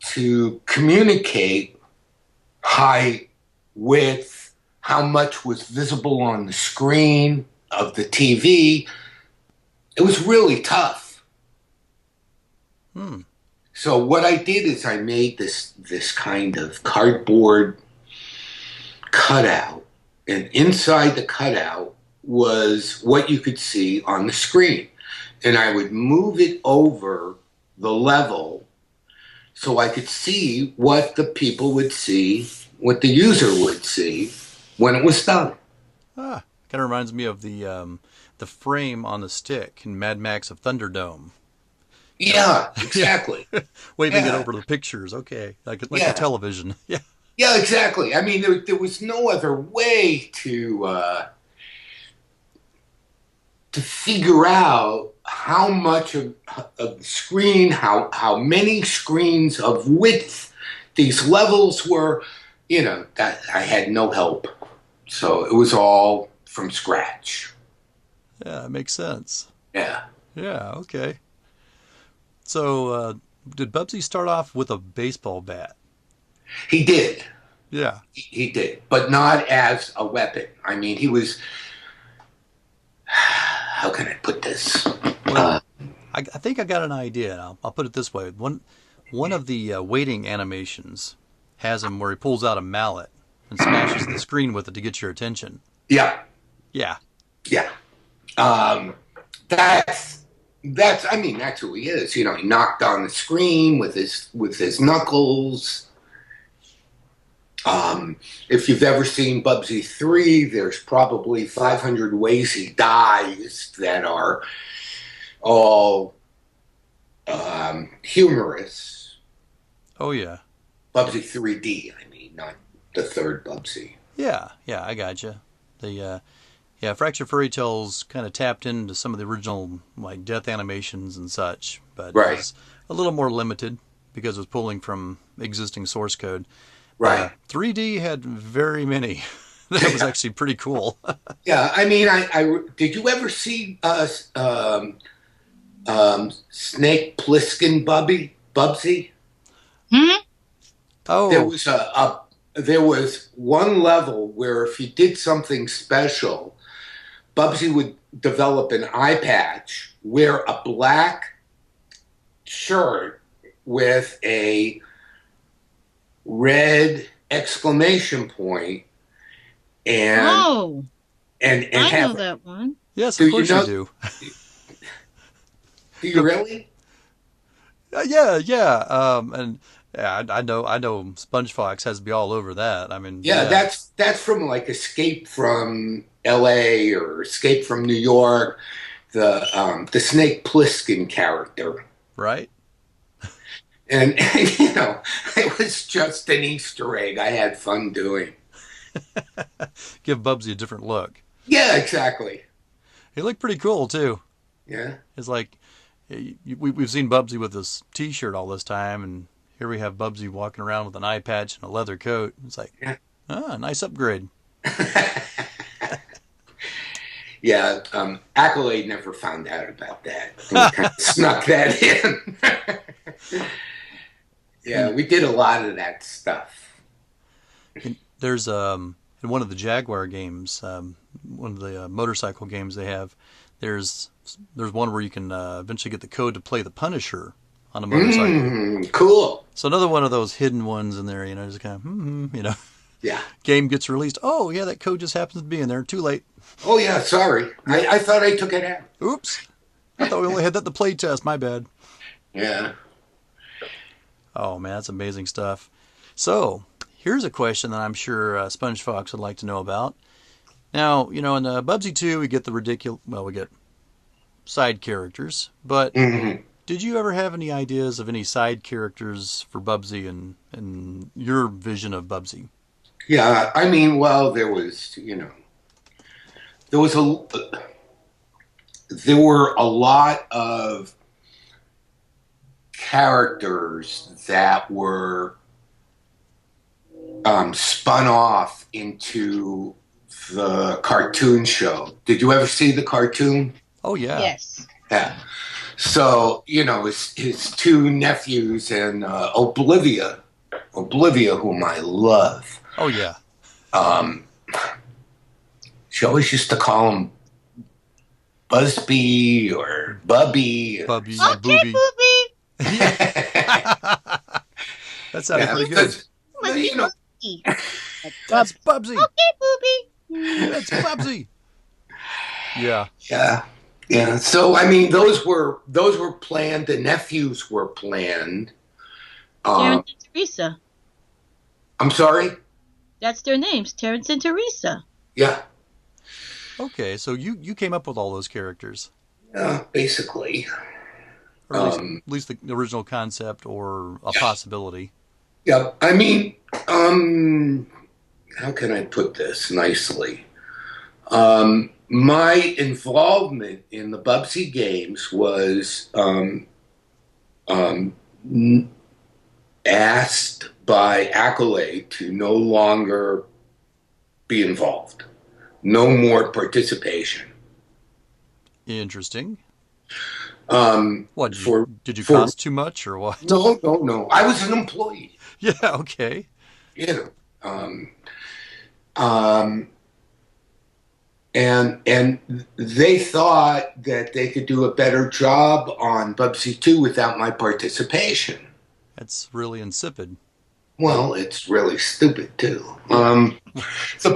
to communicate height, width, how much was visible on the screen of the TV. It was really tough. hmm. So what I did is I made this kind of cardboard cutout, and inside the cutout was what you could see on the screen. And I would move it over the level so I could see what the people would see, what the user would see when it was done. Kind of reminds me of the frame on the stick in Mad Max of Thunderdome. You know, Yeah, yeah, exactly. waving it Yeah, over the pictures. Okay, like the yeah, television. Yeah. yeah, exactly. I mean, there was no other way to figure out how much of the screen, how many screens of width these levels were. That I had no help, so it was all from scratch. Yeah, it makes sense. Yeah, Yeah. Okay. So, did Bubsy start off with a baseball bat? he did. Yeah. He did, but not as a weapon. I mean, he was. How can I put this? Well, I think I got an idea. I'll put it this way. One of the waiting animations has him where he pulls out a mallet and smashes the screen with it to get your attention. Yeah. Yeah. Yeah. That's. I mean, that's who he is. You know, he knocked on the screen with his knuckles. If you've ever seen Bubsy 3, there's probably 500 ways he dies that are all humorous. Oh, yeah. Bubsy 3D, I mean, not the third Bubsy. Yeah, I gotcha. Fractured Fairy Tales kind of tapped into some of the original like death animations and such, but Right. it was a little more limited because it was pulling from existing source code. Right. 3D had very many. That was actually pretty cool. Yeah, I mean, I did you ever see Snake Plissken Bubsy? Hmm? Oh, There was one level where if you did something special, Bubsy would develop an eye patch, wear a black shirt with a red exclamation point, and Oh, and I have. know that one. yes, Do of you course know- you do. Do you really? Yeah. And yeah, I know SpongeFox has to be all over that. I mean, Yeah, that's from like Escape from L.A. or Escape from New York. The Snake Plissken character. right. And, you know, it was just an Easter egg I had fun doing. Give Bubsy a different look. Yeah, exactly. He looked pretty cool too. Yeah. It's like we've seen Bubsy with this T-shirt all this time, and here we have Bubsy walking around with an eye patch and a leather coat. It's like, nice upgrade. Yeah, Accolade never found out about that. We kind of snuck that in. Yeah, we did a lot of that stuff. There's in one of the Jaguar games, one of the motorcycle games they have. There's one where you can eventually get the code to play the Punisher on a motorcycle. Cool. So another one of those hidden ones in there, just kind of, Yeah. Game gets released. Oh, yeah, that code just happens to be in there. Too late. Oh, yeah, sorry. I thought I took it out. Oops. I thought we only had that to play test. My bad. Yeah. Oh, man, that's amazing stuff. So, here's a question that I'm sure SpongeFox would like to know about. Now, in Bubsy 2, we get we get side characters, but did you ever have any ideas of any side characters for Bubsy and your vision of Bubsy? Yeah, I mean, well, there were a lot of characters that were spun off into the cartoon show. Did you ever see the cartoon? Oh, yeah. Yes. Yeah. So, his two nephews and Oblivia, whom I love. Oh, yeah. She always used to call him Busby or Bubby. Bubby, Okay, Booby. Booby. That sounded pretty good. because, Must be Bubsy. That's Bubsy. Okay, Booby. That's Bubsy. Yeah. Yeah. So I mean, those were planned. The nephews were planned. Terrence and Teresa. I'm sorry. That's their names, Terrence and Teresa. Yeah. Okay, so you came up with all those characters. Basically. Or at least the original concept or a possibility. Yeah. I mean, how can I put this nicely? My involvement in the Bubsy games was asked by Accolade to no longer be involved. No more participation. Interesting. What? Did you cost too much or what? No. I was an employee. Yeah, okay. Um, um, and they thought that they could do a better job on Bubsy 2 without my participation. That's really insipid. Well, it's really stupid too. The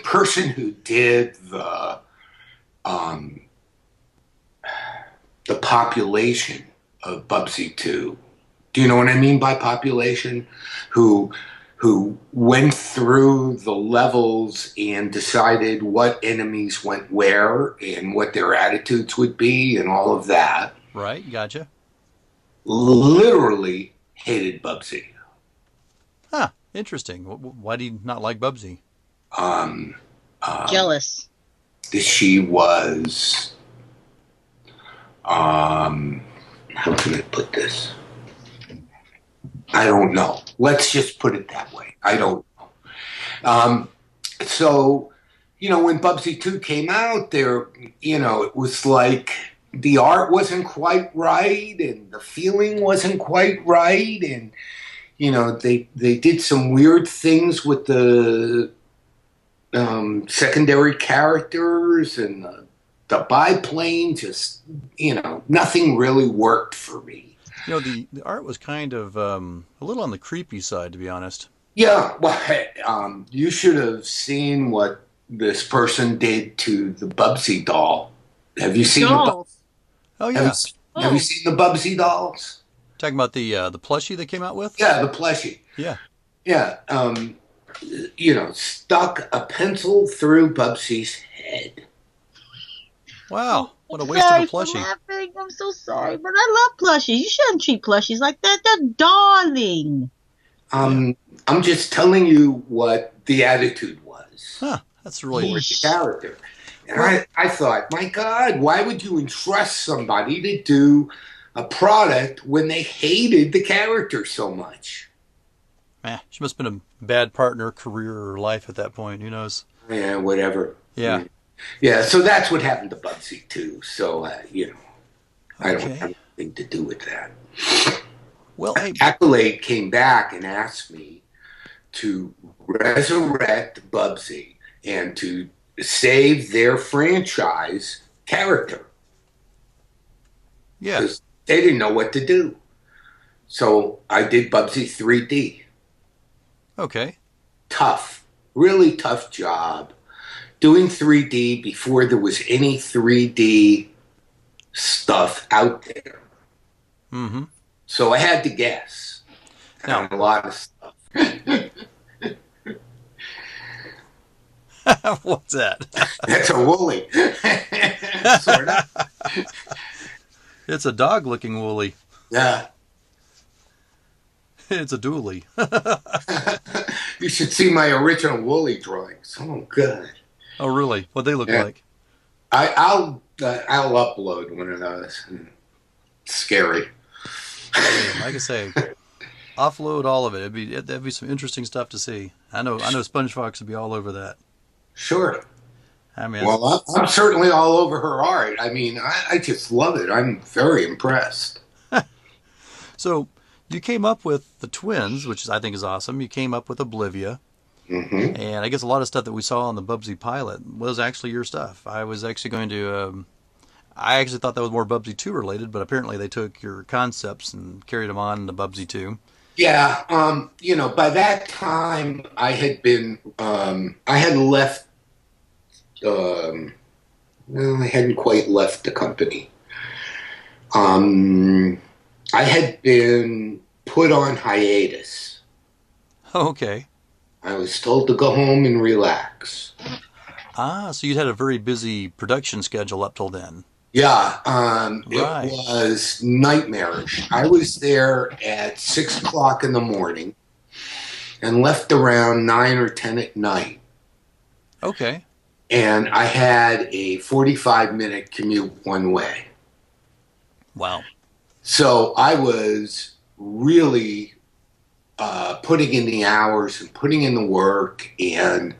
person who did the population of Bubsy 2. Do you know what I mean by population? Who went through the levels and decided what enemies went where and what their attitudes would be and all of that. Right, gotcha. Literally hated Bubsy. Huh, interesting. Why do you not like Bubsy? Jealous. She was, how can I put this? I don't know. Let's just put it that way. I don't know. So, when Bubsy 2 came out there, it was like the art wasn't quite right and the feeling wasn't quite right. And, they did some weird things with the secondary characters and the biplane. Just, nothing really worked for me. The art was kind of a little on the creepy side, to be honest. Yeah, well, you should have seen what this person did to the Bubsy doll. Have you seen Dolls. Oh yeah. Have you seen the Bubsy dolls? Talking about the plushie they came out with? Yeah, the plushie. Yeah. Yeah. Stuck a pencil through Bubsy's head. Wow. What a waste of a plushie. I'm so sorry, but I love plushies. You shouldn't treat plushies like that. They're darling. I'm just telling you what the attitude was. Huh. That's really for the character. And I thought, my God, why would you entrust somebody to do a product when they hated the character so much? She must have been a bad partner, career, or life at that point. Who knows? Yeah, whatever. Yeah. Yeah, so that's what happened to Bubsy too. So, I don't have anything to do with that. Well, hey. Accolade came back and asked me to resurrect Bubsy and to save their franchise character. Yeah. Because they didn't know what to do. So I did Bubsy 3D. Okay. Tough. Really tough job. Doing 3D before there was any 3D stuff out there. Mm-hmm. So I had to guess. Now, a lot of stuff. What's that? That's a woolly. Sort of. It's a dog-looking woolly. Yeah. It's a dually. You should see my original woolly drawings. Oh, good. Oh, really? What they look like? I'll upload one of those. It's scary. Like I say, offload all of it. That'd be some interesting stuff to see. I know SpongeFox would be all over that. Sure. I mean, well, I'm certainly all over her art. I mean, I just love it. I'm very impressed. So you came up with the twins, which I think is awesome. You came up with Oblivia. Mm-hmm. And I guess a lot of stuff that we saw on the Bubsy pilot was actually your stuff. I was actually going to... I actually thought that was more Bubsy 2 related, but apparently they took your concepts and carried them on to Bubsy 2. Yeah, by that time I had been, I had left, I hadn't quite left the company. I had been put on hiatus. Okay. I was told to go home and relax. So you'd had a very busy production schedule up till then. Yeah, Right. It was nightmarish. I was there at 6 o'clock in the morning and left around 9 or 10 at night. Okay. And I had a 45-minute commute one way. Wow. So I was really putting in the hours and putting in the work, and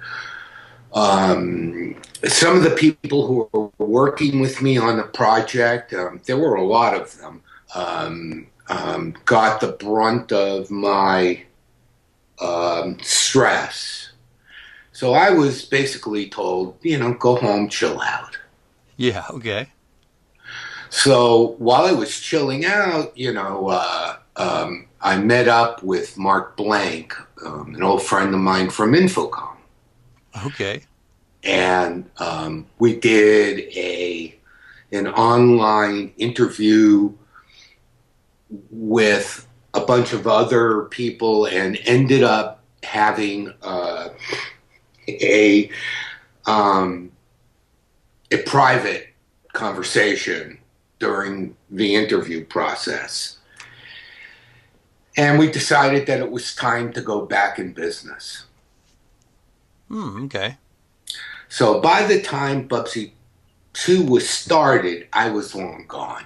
some of the people who were working with me on the project, there were a lot of them, got the brunt of my stress. So I was basically told, go home, chill out. Yeah, okay. So while I was chilling out, I met up with Mark Blank, an old friend of mine from Infocom. Okay. And we did an online interview with a bunch of other people and ended up having a private conversation during the interview process. And we decided that it was time to go back in business. Okay. So by the time Bubsy 2 was started, I was long gone.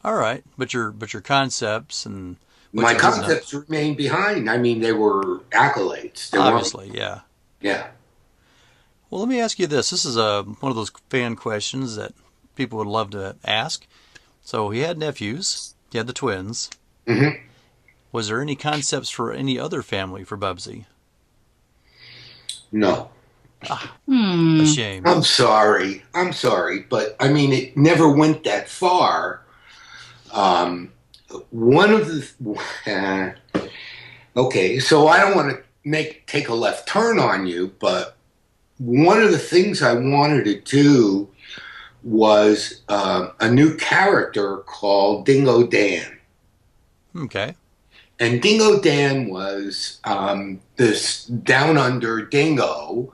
All right, but your concepts and my concepts remained behind. I mean, they were accolades. They obviously, yeah. Yeah. Well, let me ask you this. This is one of those fan questions that people would love to ask. So he had nephews. He had the twins. Mm-hmm. Was there any concepts for any other family for Bubsy? No. A shame. I'm sorry, but I mean, it never went that far. Okay, so I don't want to take a left turn on you, but one of the things I wanted to do was a new character called Dingo Dan. Okay. And Dingo Dan was this down under dingo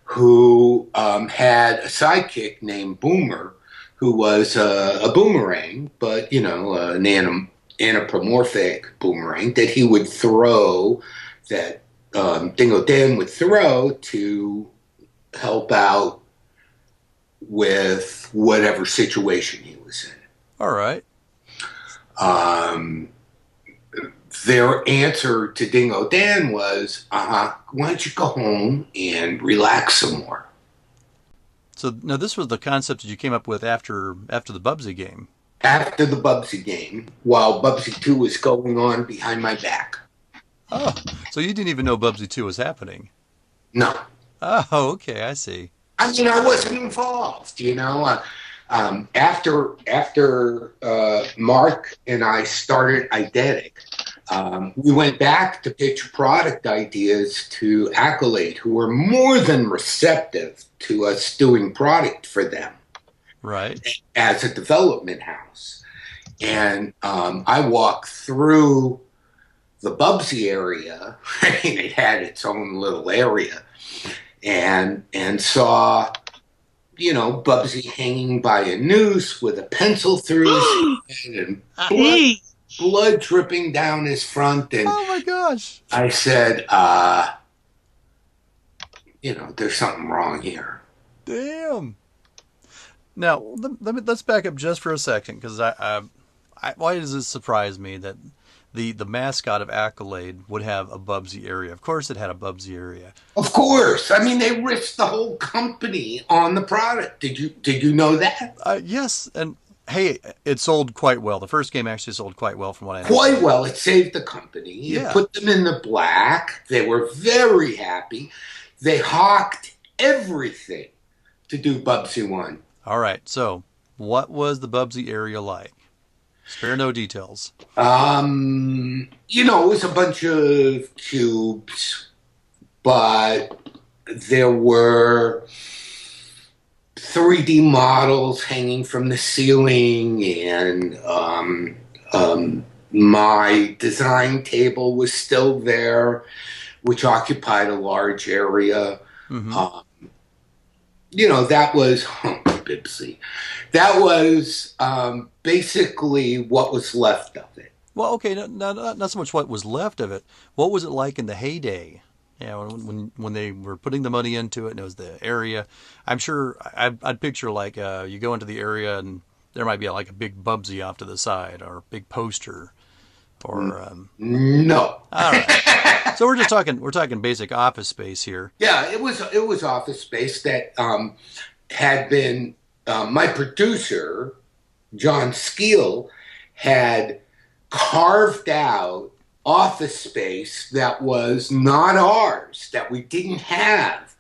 who had a sidekick named Boomer, who was a boomerang, but, an anthropomorphic boomerang that he would throw, that Dingo Dan would throw to help out with whatever situation he was in. All right. Their answer to Dingo Dan was, why don't you go home and relax some more? So now this was the concept that you came up with after the Bubsy game. After the Bubsy game, while Bubsy 2 was going on behind my back. Oh, so you didn't even know Bubsy 2 was happening? No. Oh, okay, I see. I mean, I wasn't involved, After Mark and I started Eidetic, we went back to pitch product ideas to Accolade, who were more than receptive to us doing product for them. Right. As a development house. And I walked through the Bubsy area. I mean, it had its own little area. And saw, Bubsy hanging by a noose with a pencil through his head and blood dripping down his front. And oh my gosh. I said, there's something wrong here. Damn. Now, let's back up just for a second, because why does this surprise me that the mascot of Accolade would have a Bubsy area? Of course it had a Bubsy area. Of course. I mean, they risked the whole company on the product. Did you know that? Yes, and hey, it sold quite well. The first game actually sold quite well from what I know. Quite well. It saved the company. Yeah. It put them in the black. They were very happy. They hawked everything to do Bubsy 1. All right, so what was the Bubsy area like? Spare no details. It was a bunch of cubes, but there were 3D models hanging from the ceiling, and my design table was still there, which occupied a large area. Mm-hmm. That was Bubsy. That was basically what was left of it. Well, okay, not so much what was left of it. What was it like in the heyday? When they were putting the money into it, and it was the area. I'm sure I'd picture like you go into the area and there might be like a big Bubsy off to the side or a big poster, or no. All right. So we're talking basic office space here. Yeah, it was office space that had been my producer, John Skeel, had carved out office space that was not ours, that we didn't have.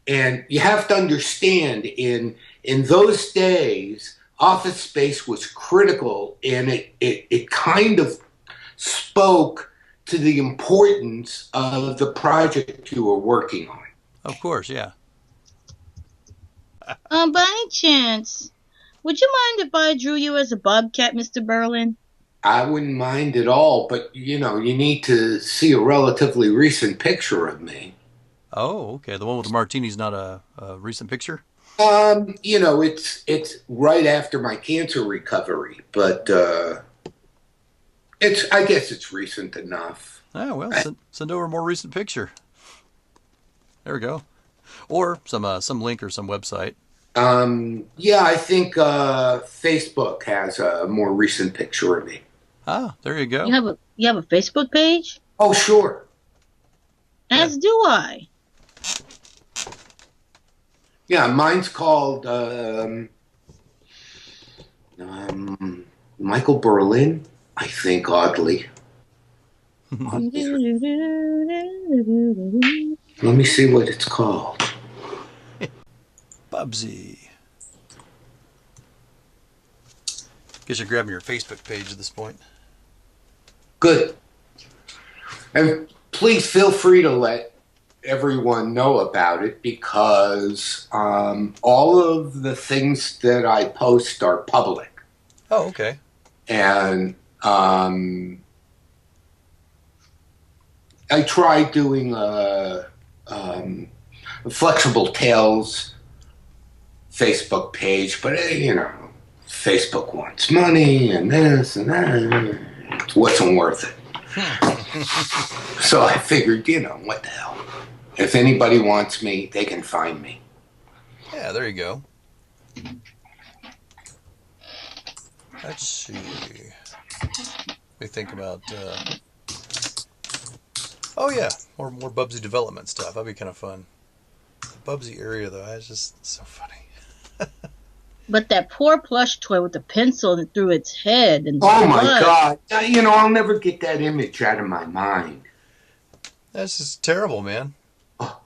And you have to understand, in those days, office space was critical, and it kind of spoke to the importance of the project you were working on. Of course, yeah. By any chance, would you mind if I drew you as a bobcat, Mr. Berlyn? I wouldn't mind at all, but you need to see a relatively recent picture of me. Oh, okay. The one with the martini's not a recent picture? It's right after my cancer recovery, but I guess it's recent enough. Oh, well, send over a more recent picture. There we go. Or some link or some website. Yeah, I think Facebook has a more recent picture of me. Ah, there you go. You have a Facebook page? Oh, sure. As do I. Yeah, mine's called Michael Berlyn, I think, oddly. Let me see what it's called. Bubsy. Guess you're grabbing your Facebook page at this point. Good. And please feel free to let everyone know about it, because all of the things that I post are public. Oh, okay. And I tried doing a Flexible Tales Facebook page, but Facebook wants money and this and that. It wasn't worth it. So I figured, what the hell? If anybody wants me, they can find me. Yeah, there you go. Let's see. We think about. Oh yeah, more Bubsy development stuff. That'd be kind of fun. The Bubsy area, though, it's just so funny. But that poor plush toy with the pencil through its head and oh my God! I'll never get that image out of my mind. That's just terrible, man. Oh.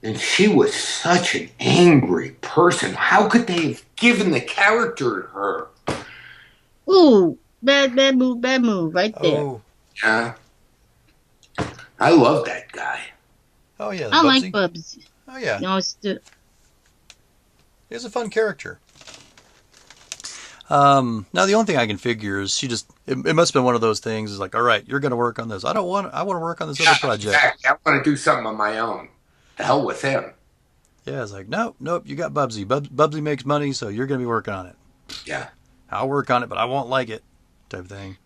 And she was such an angry person. How could they have given the character to her? Ooh, bad move right there. Oh. Yeah. I love that guy. Oh yeah, I like Bubsy. Oh yeah. He's a fun character. Now the only thing I can figure is it must have been one of those things. Is like, all right, you're going to work on this. I want to work on this other project. Exactly. I want to do something on my own. The hell with him. Yeah, it's like, nope, you got Bubsy. Bubsy makes money, so you're going to be working on it. Yeah. I'll work on it, but I won't like it, type of thing.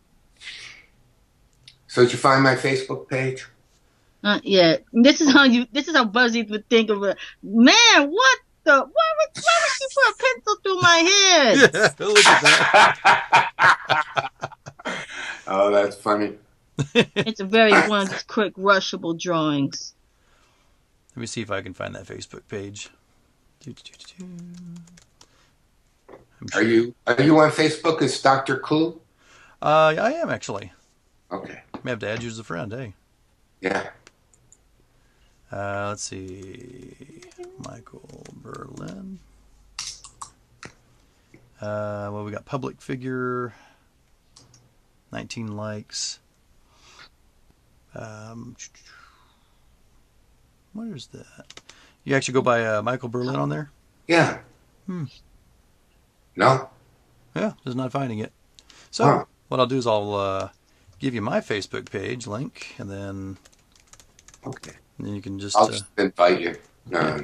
So did you find my Facebook page? Not yet. This is how Bubsy would think of it. Man, what? Why would you put a pencil through my head? Yeah, look at that. Oh, that's funny. It's a very one of these quick, rushable drawings. Let me see if I can find that Facebook page. Are you on Facebook as Doctor Clu? I am actually. Okay. May have to add you as a friend, hey. Yeah. Let's see. Michael Berlyn. Well, we got public figure. 19 likes. Where's that? You actually go by Michael Berlyn on there? Yeah. No? Yeah, just not finding it. So, what I'll do is I'll give you my Facebook page link, and then... Okay. And then you can just... I'll just invite you. Yeah.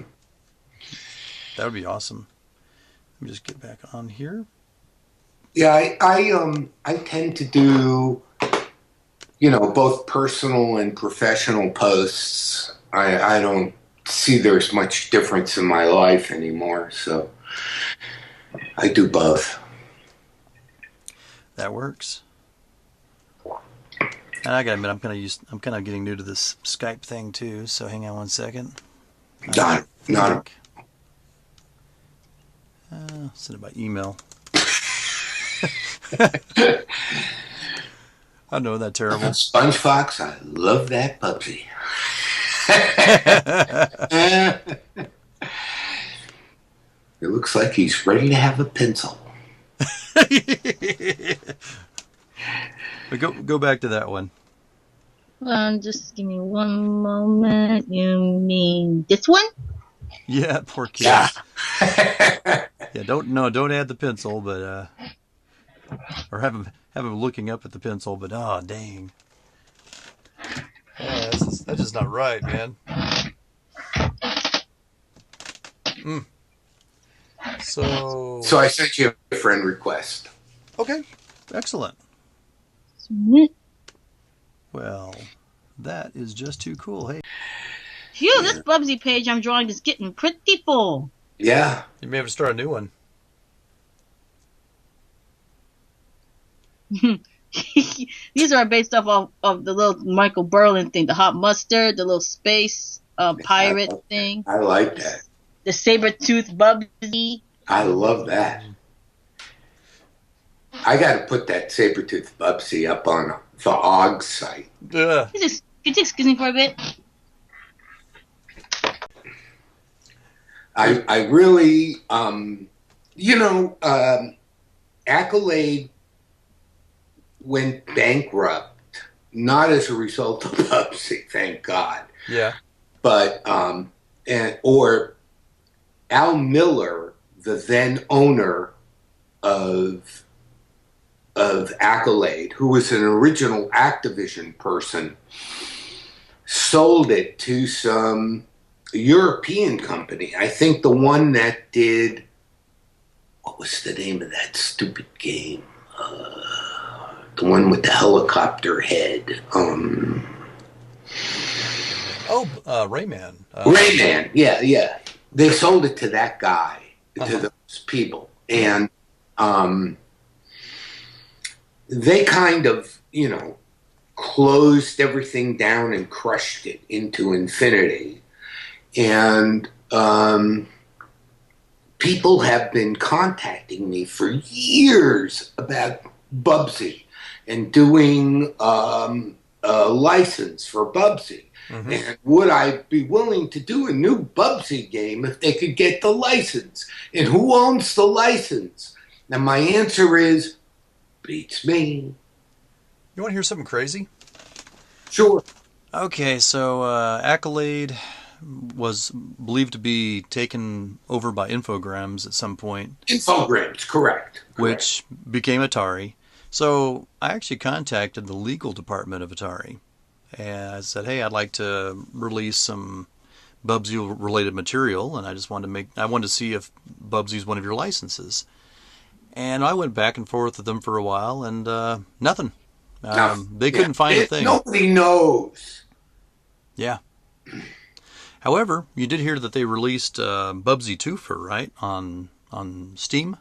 That would be awesome. Let me just get back on here. Yeah, I tend to do, both personal and professional posts. I don't see there's much difference in my life anymore, so I do both. That works. And I gotta admit, I'm kind of getting new to this Skype thing too. So hang on one second. Not. Send it by email. I know that terrible. SpongeFox, I love that Bubsy. It looks like he's ready to have a pencil. But go back to that one. Just give me one moment. You mean this one? Yeah, poor kid. Yeah. Yeah, don't add the pencil, but or have him looking up at the pencil, but oh dang. Yeah, that's just not right, man. So I sent you a friend request. okay, excellent. Well, that is just too cool. Hey, Phew, this Bubsy page I'm drawing is getting pretty full. Yeah. you may have to start a new one. These are based off of the little Michael Berlyn thing, the hot mustard, the little space pirate thing. I like that. The saber-toothed Bubsy. I love that. I got to put that saber-toothed Bubsy up on the OG site. Yeah. Could you excuse me for a bit? I really, Accolade went bankrupt, not as a result of Bubsy, thank God. Yeah. But, or Al Miller, the then owner of Accolade, who was an original Activision person, sold it to some European company. I think the one that did, what was the name of that stupid game? The one with the helicopter head. Rayman. Rayman, yeah. They sold it to that guy, to those people. And they kind of, closed everything down and crushed it into infinity. And people have been contacting me for years about Bubsy and doing a license for Bubsy. Mm-hmm. And would I be willing to do a new Bubsy game if they could get the license? And who owns the license? And my answer is, beats me. You want to hear something crazy? Sure. Okay, so Accolade was believed to be taken over by Infogrames at some point. Infogrames, correct. Which became Atari. So I actually contacted the legal department of Atari. And I said, hey, I'd like to release some Bubsy-related material, and I wanted to see if Bubsy is one of your licenses. And I went back and forth with them for a while, and nothing. They couldn't find a thing. Nobody knows. Yeah. However, you did hear that they released Bubsy Twofer, right, on Steam?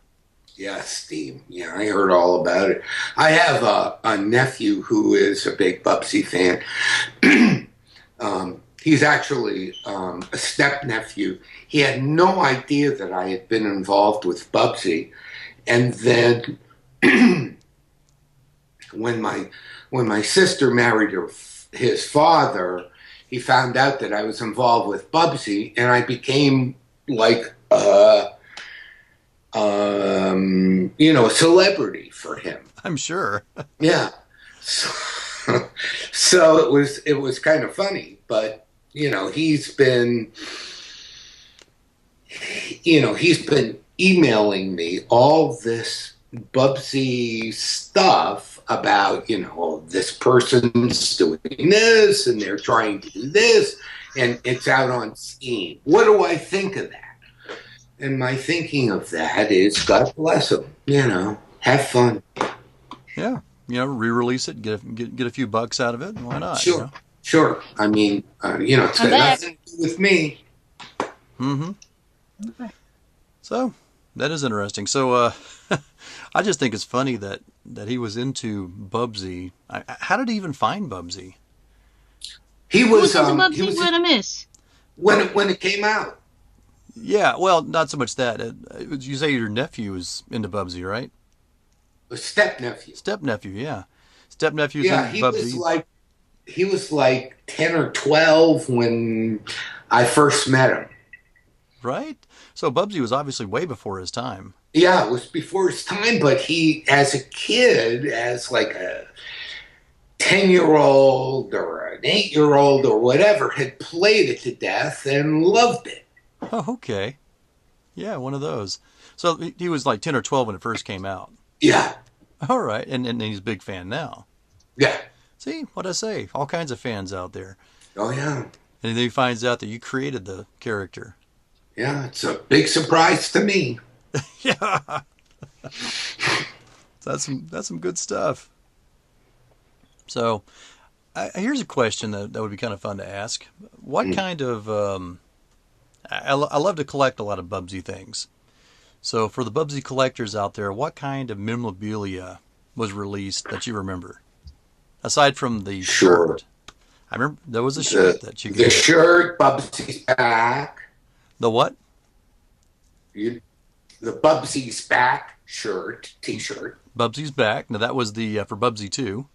Yeah, Steam. Yeah, I heard all about it. I have a nephew who is a big Bubsy fan. He's actually a step-nephew. He had no idea that I had been involved with Bubsy. And then when my sister married his father, he found out that I was involved with Bubsy, and I became like a celebrity for him. I'm sure. Yeah. So it was kind of funny, but he's been emailing me all this Bubsy stuff about, this person's doing this and they're trying to do this and it's out on Steam. What do I think of that? And my thinking of that is, God bless them, have fun. Yeah, re-release it, get a few bucks out of it. Why not? Sure, sure. I mean, it's got nothing to do with me. Mm-hmm. Okay. So that is interesting. So I just think it's funny that he was into Bubsy. How did he even find Bubsy? He was Bubsy with a miss when it came out. Yeah, well, not so much that. You say your nephew was into Bubsy, right? A step-nephew. Step-nephew, yeah. Stepnephew's Yeah, in Bubsy. he was like 10 or 12 when I first met him. Right? So Bubsy was obviously way before his time. Yeah, it was before his time, but he, as a kid, as like a 10-year-old or an 8-year-old or whatever, had played it to death and loved it. Oh, okay. Yeah, one of those. So he was like 10 or 12 when it first came out. Yeah, All right. And he's a big fan now. yeah. See, what'd I say? All kinds of fans out there. Oh, yeah. And then he finds out that you created the character. Yeah, it's a big surprise to me. Yeah. That's some good stuff. So, here's a question that would be kind of fun to ask. What kind of I love to collect a lot of Bubsy things. So, for the Bubsy collectors out there, what kind of memorabilia was released that you remember? Aside from the Sure. shirt. I remember there was a shirt that you could The get. shirt, Bubsy's back. The what? The Bubsy's back shirt, T-shirt. Bubsy's back. Now that was the for Bubsy 2.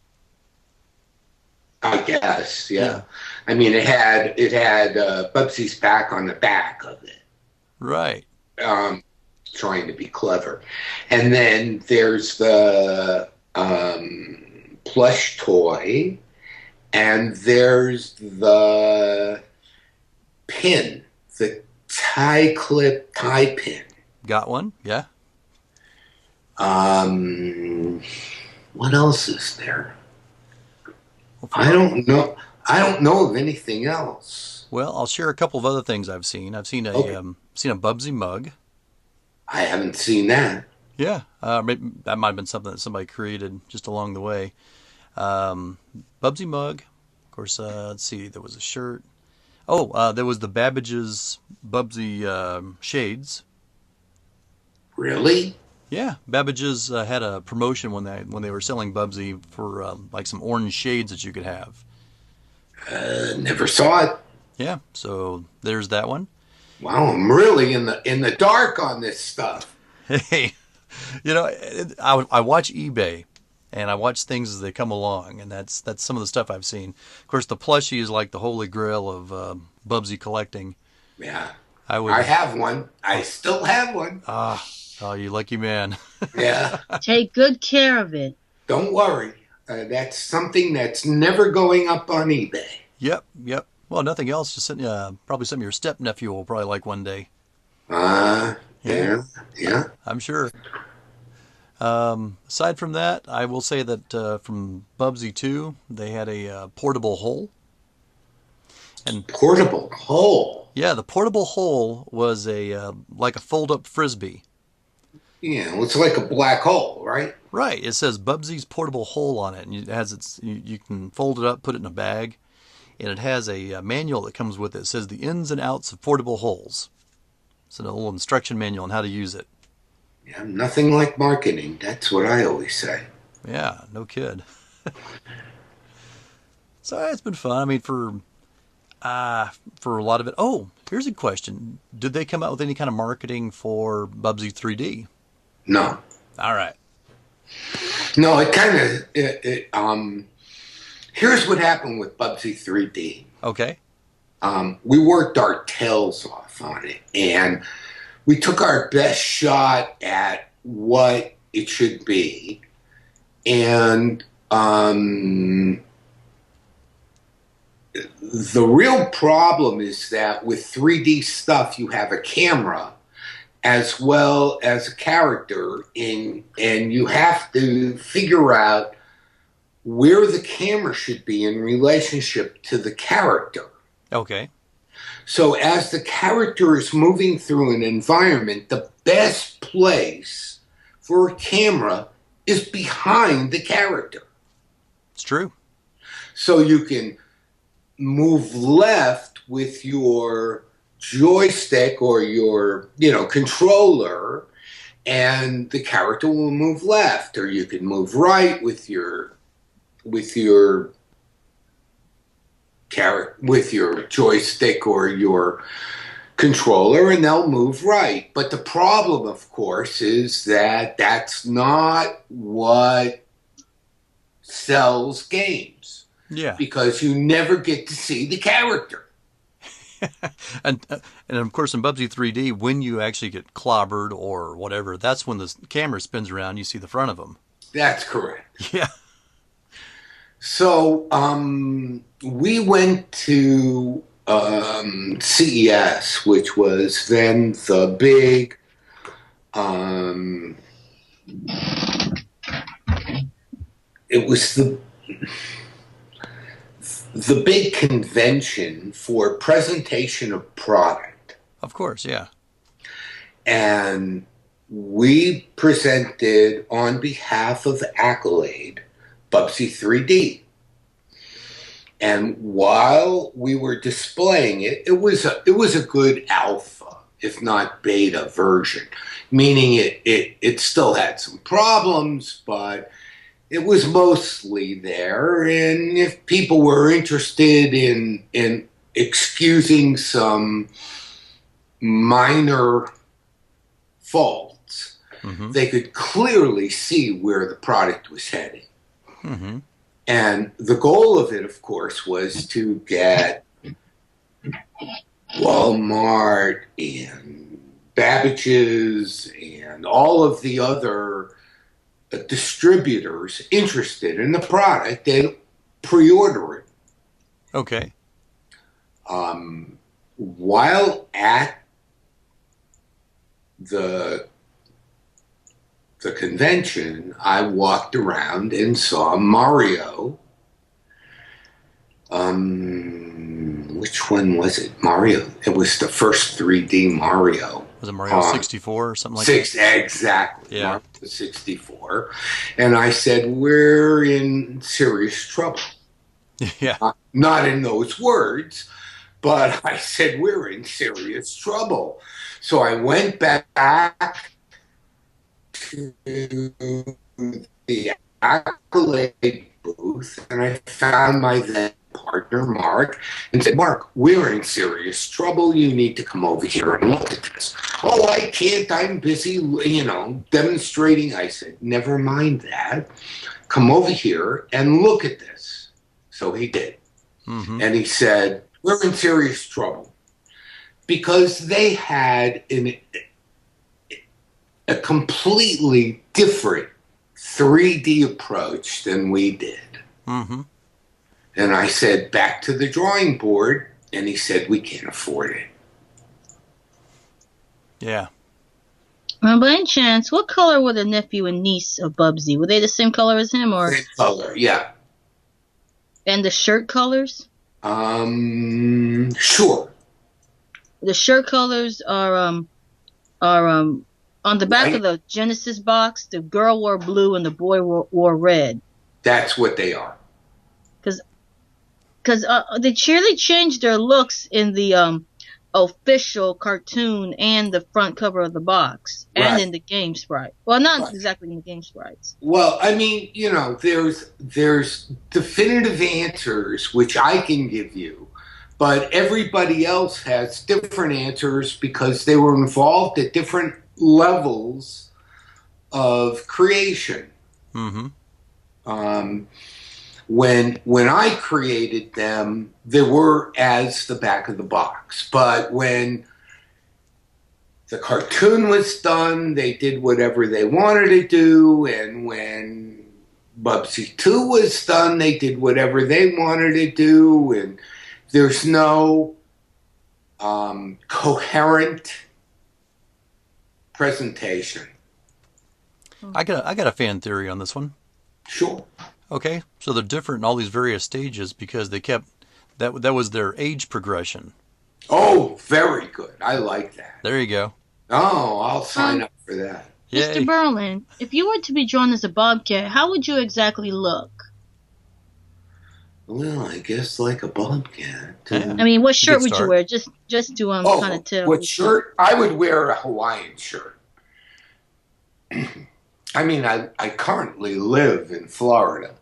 I guess, yeah. Yeah. I mean, it had Bubsy's back on the back of it. Right. Trying to be clever, and then there's the plush toy, and there's the pin, the tie clip tie pin. Got one? Yeah. What else is there? Well, I don't know. I don't know of anything else. Well, I'll share a couple of other things I've seen. I've seen a seen a Bubsy mug. I haven't seen that. Yeah, maybe that might have been something that somebody created just along the way. Bubsy mug. Of course, let's see. There was a shirt. Oh, there was the Babbage's Bubsy Shades. Really? Yeah, Babbage's had a promotion when they were selling Bubsy for like some orange shades that you could have. Never saw it. Yeah, so there's that one. Wow, I'm really in the dark on this stuff. Hey, you know, I watch eBay, and I watch things as they come along, and that's some of the stuff I've seen. Of course, the plushie is like the holy grail of Bubsy collecting. Yeah, I have one. I still have one. Oh, you lucky man. Yeah. Take good care of it. Don't worry. That's something that's never going up on eBay. Yep. Well, nothing else. Just probably something your stepnephew will probably like one day. Yeah. I'm sure. Aside from that, I will say that from Bubsy 2, they had a portable hole. And portable hole? Yeah, the portable hole was like a fold-up frisbee. Yeah, well, it's like a black hole, right? Right. It says Bubsy's portable hole on it, and it has you can fold it up, put it in a bag, and it has a manual that comes with it. It says the ins and outs of portable holes. It's a little instruction manual on how to use it. Yeah, nothing like marketing. That's what I always say. Yeah, no kid. So it's been fun. I mean, for a lot of it. Oh, here's a question: did they come out with any kind of marketing for Bubsy 3D? No. All right. No, it kind of. Here's what happened with Bubsy 3D. Okay. We worked our tails off on it, and we took our best shot at what it should be, and the real problem is that with 3D stuff, you have a camera as well as a character, and you have to figure out where the camera should be in relationship to the character. Okay. So as the character is moving through an environment, the best place for a camera is behind the character. It's true. So you can move left with your joystick or your, controller, and the character will move left, or you can move right with your joystick or your controller, and they'll move right. But the problem, of course, is that that's not what sells games. Yeah. Because you never get to see the character. and of course in Bubsy 3D, when you actually get clobbered or whatever, that's when the camera spins around, you see the front of them. That's correct. Yeah. So we went to CES, which was then the big it was the big convention for presentation of product. Of course, yeah. And we presented on behalf of Accolade Bubsy 3D. And while we were displaying it, it was a good alpha, if not beta version, meaning it still had some problems, but it was mostly there. And if people were interested in excusing some minor faults, mm-hmm. they could clearly see where the product was heading. Mm-hmm. And the goal of it, of course, was to get Walmart and Babbage's and all of the other distributors interested in the product and pre-order it. Okay. While at the convention, I walked around and saw Mario. Which one was it? Mario. It was the first 3D Mario. Was it Mario 64 or something like that? Exactly. Yeah. Mario 64. And I said, we're in serious trouble. Yeah. Not in those words, but I said, we're in serious trouble. So I went back to the Accolade booth and I found my then partner, Mark, and said, Mark, we're in serious trouble. You need to come over here and look at this. Oh, I can't. I'm busy, demonstrating. I said, never mind that. Come over here and look at this. So he did. Mm-hmm. And he said, we're in serious trouble because they had a completely different 3D approach than we did. Mm-hmm. And I said, back to the drawing board. And he said, we can't afford it. Yeah. By any chance, what color were the nephew and niece of Bubsy? Were they the same color as him, or Same color, yeah. And the shirt colors? Sure. The shirt colors are on the back of the Genesis box. The girl wore blue and the boy wore red. That's what they are. Because they surely changed their looks in the official cartoon and the front cover of the box, and in the game sprite. Well, not exactly in the game sprites. Well, I mean, there's definitive answers which I can give you, but everybody else has different answers because they were involved at different levels of creation. Mm-hmm. When I created them, they were as the back of the box. But when the cartoon was done, they did whatever they wanted to do. And when Bubsy 2 was done, they did whatever they wanted to do. And there's no coherent presentation. I got a fan theory on this one. Sure. Okay, so they're different in all these various stages because they kept that was their age progression. Oh, very good. I like that. There you go. Oh, I'll sign up for that. Yay. Mr. Berlyn, if you were to be drawn as a bobcat, how would you exactly look? Well, I guess like a bobcat. Yeah. I mean, what shirt Good would you start. wear? Just to kind of tell. What shirt? I would wear a Hawaiian shirt. I mean, I currently live in Florida,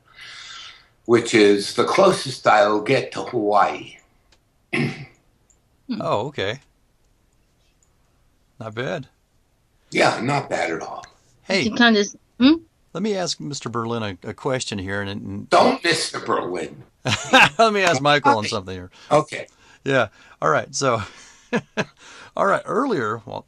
which is the closest I'll get to Hawaii. Oh, okay. Not bad. Yeah, not bad at all. Hey, You kind of. Let me ask Mr. Berlyn a question here, and Don't Mr. Berlyn. let me ask Michael on something here. Okay. Yeah. All right. So, all right. Earlier, well,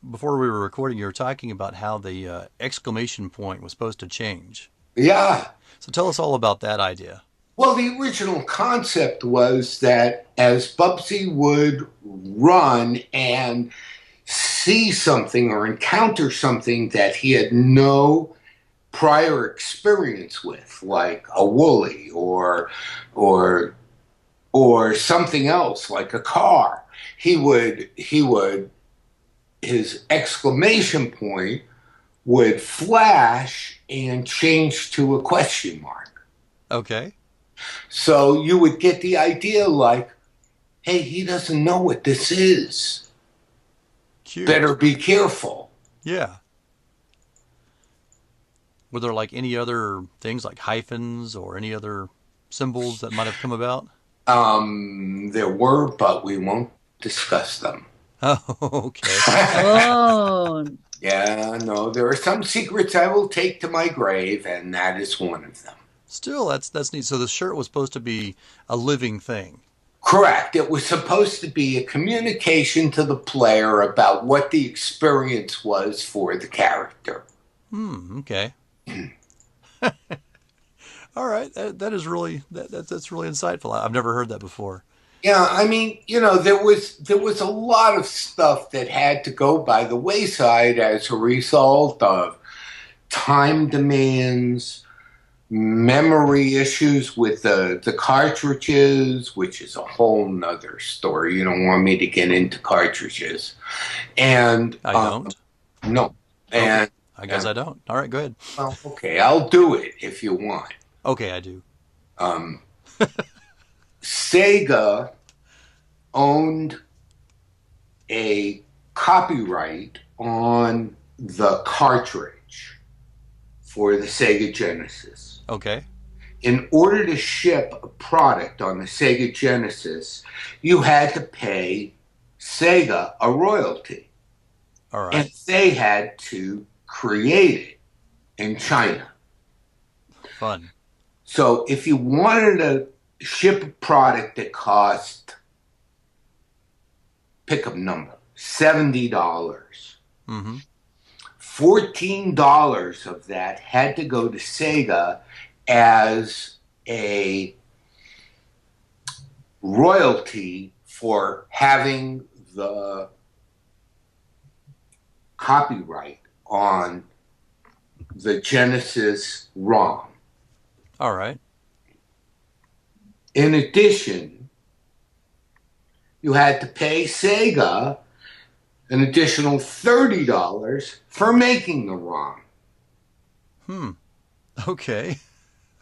before we were recording, you were talking about how the exclamation point was supposed to change. Yeah. So tell us all about that idea. Well, the original concept was that as Bubsy would run and see something or encounter something that he had no prior experience with, like a woolly or something else like a car, his exclamation point would flash and change to a question mark. Okay. So you would get the idea like, hey, he doesn't know what this is. Cute. Better be careful. Yeah. Were there like any other things like hyphens or any other symbols that might have come about? There were, but we won't discuss them. Oh, okay. Oh. Yeah, no, there are some secrets I will take to my grave, and that is one of them. Still, that's neat. So the shirt was supposed to be a living thing. Correct. It was supposed to be a communication to the player about what the experience was for the character. Okay. All right. That is really that's really insightful. I've never heard that before. Yeah, I mean, there was a lot of stuff that had to go by the wayside as a result of time demands, memory issues with the cartridges, which is a whole nother story. You don't want me to get into cartridges. And I don't. No. And okay. I guess I don't. All right, go ahead. Well, okay, I'll do it if you want. Okay, I do. Sega owned a copyright on the cartridge for the Sega Genesis. Okay. In order to ship a product on the Sega Genesis, you had to pay Sega a royalty. All right. And they had to create it in China. Fun. So if you wanted to ship a product that cost, pick a number, $70, $14 of that had to go to Sega as a royalty for having the copyright on the Genesis ROM. All right. In addition, you had to pay Sega an additional $30 for making the ROM. Okay.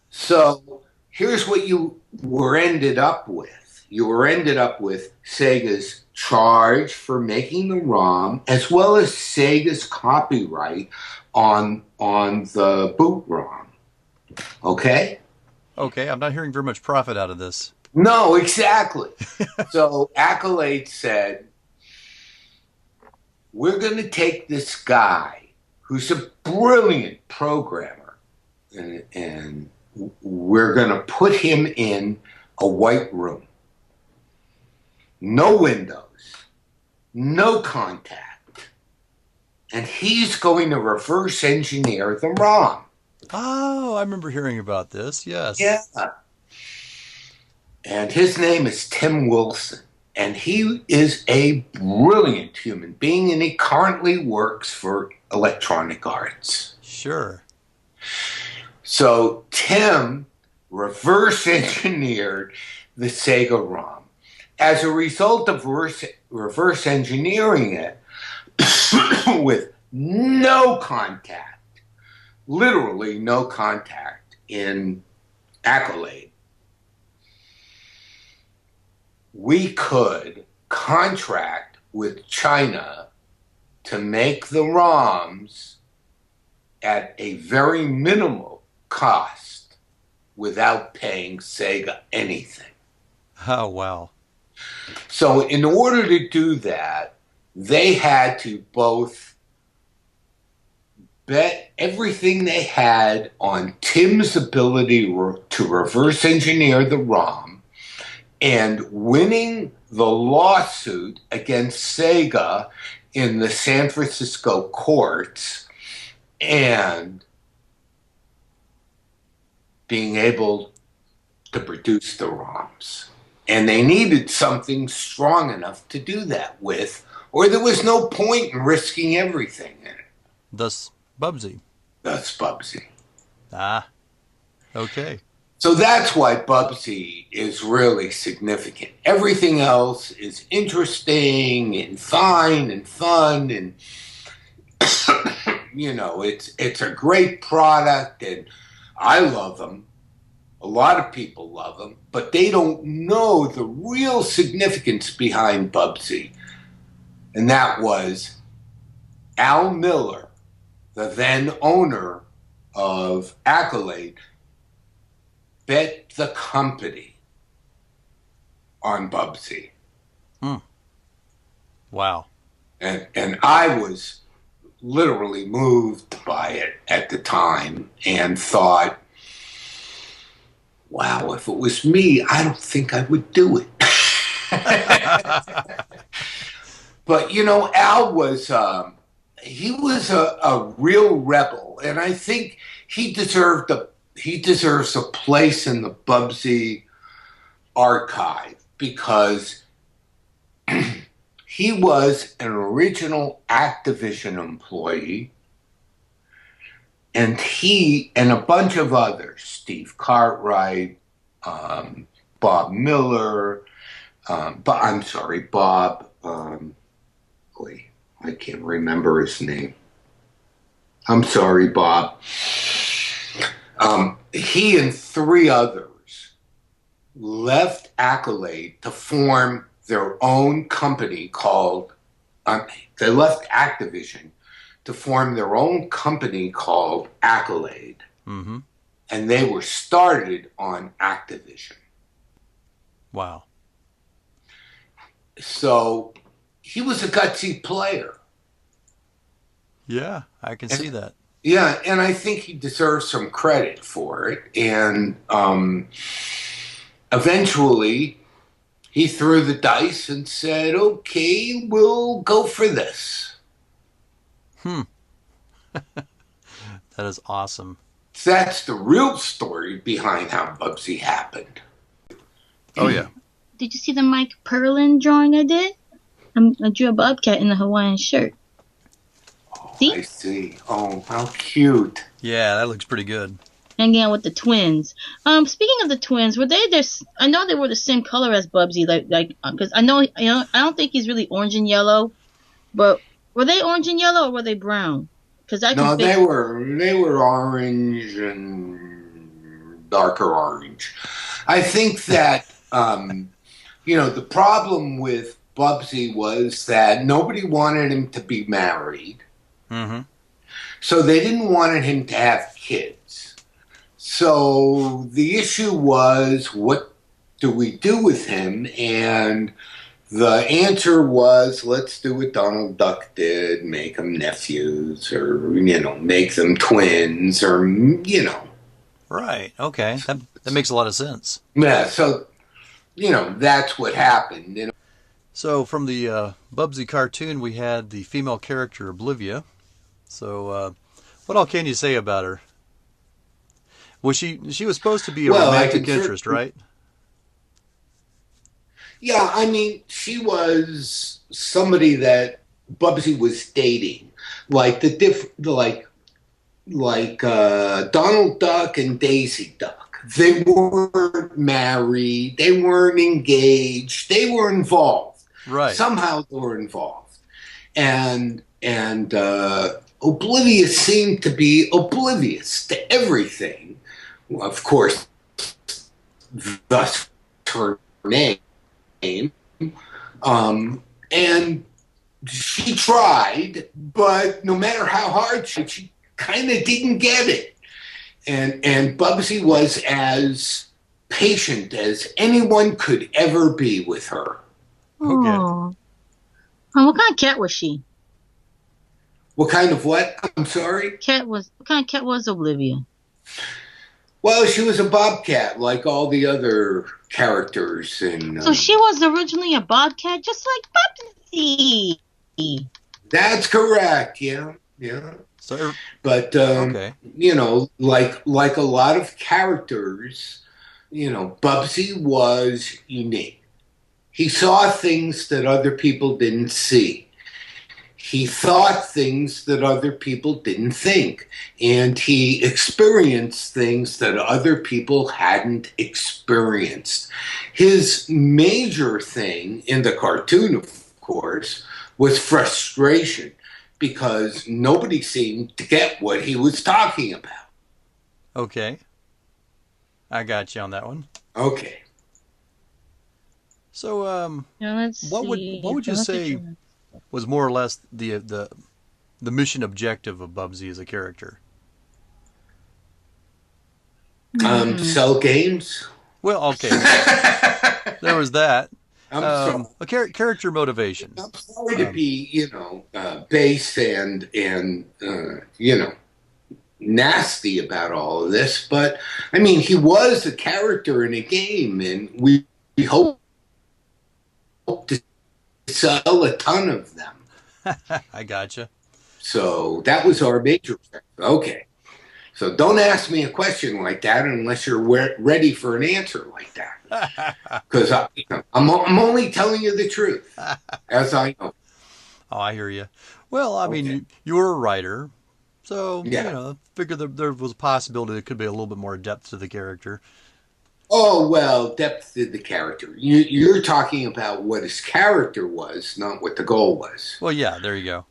So here's what you were ended up with. You were ended up with Sega's charge for making the ROM, as well as Sega's copyright on the boot ROM. Okay? Okay, I'm not hearing very much profit out of this. No, exactly. So Accolade said, we're going to take this guy who's a brilliant programmer, and we're going to put him in a white room. No windows, no contact. And he's going to reverse engineer the ROM. Oh, I remember hearing about this. Yes. Yeah. And his name is Tim Wilson. And he is a brilliant human being, and he currently works for Electronic Arts. Sure. So Tim reverse engineered the Sega ROM. As a result of reverse engineering it with no contact, literally no contact in Accolade, we could contract with China to make the ROMs at a very minimal cost without paying Sega anything. Oh, wow. So in order to do that, they had to both bet everything they had on Tim's ability to reverse engineer the ROM and winning the lawsuit against Sega in the San Francisco courts and being able to produce the ROMs. And they needed something strong enough to do that with, or there was no point in risking everything in it. Thus, Bubsy. Thus, Bubsy. Ah, okay. So that's why Bubsy is really significant. Everything else is interesting and fine and fun, and you know, it's a great product, and I love them. A lot of people love them, but they don't know the real significance behind Bubsy. And that was Al Miller, the then owner of Accolade, bet the company on Bubsy. Wow. And I was literally moved by it at the time and thought, wow, if it was me, I don't think I would do it. But, you know, Al was, he was a real rebel. And I think he deserves a place in the Bubsy archive because he was an original Activision employee, and he and a bunch of others, Steve Cartwright, Bob Miller, Bob, I can't remember his name. I'm sorry, Bob. He and three others left Accolade to form their own company called, they left Activision to form their own company called Accolade. Mm-hmm. And they were started on Activision. Wow. So he was a gutsy player. Yeah, I can see that. Yeah, and I think he deserves some credit for it. And eventually, he threw the dice and said, okay, we'll go for this. That is awesome. That's the real story behind how Bubsy happened. Oh, yeah. Did you see the Michael Berlyn drawing I did? I drew a bobcat in a Hawaiian shirt. Oh, See? I see. Oh, how cute. Yeah, that looks pretty good. Hanging out with the twins. Speaking of the twins, were they this? I know they were the same color as Bubsy, like because I don't think he's really orange and yellow, but were they orange and yellow or were they brown? Because they were orange and darker orange. I think that the problem with Bubsy was that nobody wanted him to be married, so they didn't want him to have kids. So the issue was, what do we do with him? And the answer was, let's do what Donald Duck did, make them nephews, or, make them twins, or, Right, okay. That makes a lot of sense. Yeah, so, that's what happened. So from the Bubsy cartoon, we had the female character, Oblivia. So what all can you say about her? Was she was supposed to be a romantic interest, right? Yeah, I mean, she was somebody that Bubsy was dating, like Donald Duck and Daisy Duck. They weren't married, they weren't engaged, they were involved. Right. Somehow they were involved, and Oblivia seemed to be oblivious to everything. Well, of course, thus her name. And she tried, but no matter how hard she kind of didn't get it. And Bubsy was as patient as anyone could ever be with her. Okay. Aww. What kind of cat was she? What kind of what? I'm sorry? What kind of cat was Olivia? Well, she was a bobcat, like all the other characters in. So she was originally a bobcat, just like Bubsy. That's correct. Yeah, yeah. So, But okay. you know, like a lot of characters, you know, Bubsy was unique. He saw things that other people didn't see. He thought things that other people didn't think. And he experienced things that other people hadn't experienced. His major thing in the cartoon, of course, was frustration because nobody seemed to get what he was talking about. Okay. I got you on that one. Okay. So, Now let's see. what would you say was more or less the mission objective of Bubsy as a character? Sell games. Well, okay. There was that. I'm sorry. A character motivation. I'm sorry to be, you know, base and you know, nasty about all of this, but I mean, he was a character in a game, and we hope to sell a ton of them. I gotcha. So that was our major. Okay. So don't ask me a question like that unless you're ready for an answer like that. Because I'm only telling you the truth, as I know. Oh, I hear you. Well, I mean, you were a writer, so, Yeah. you know, figured there was a possibility there could be a little bit more depth to the character. Oh, well, depth to the character. You're talking about what his character was, not what the goal was. Well, yeah, there you go.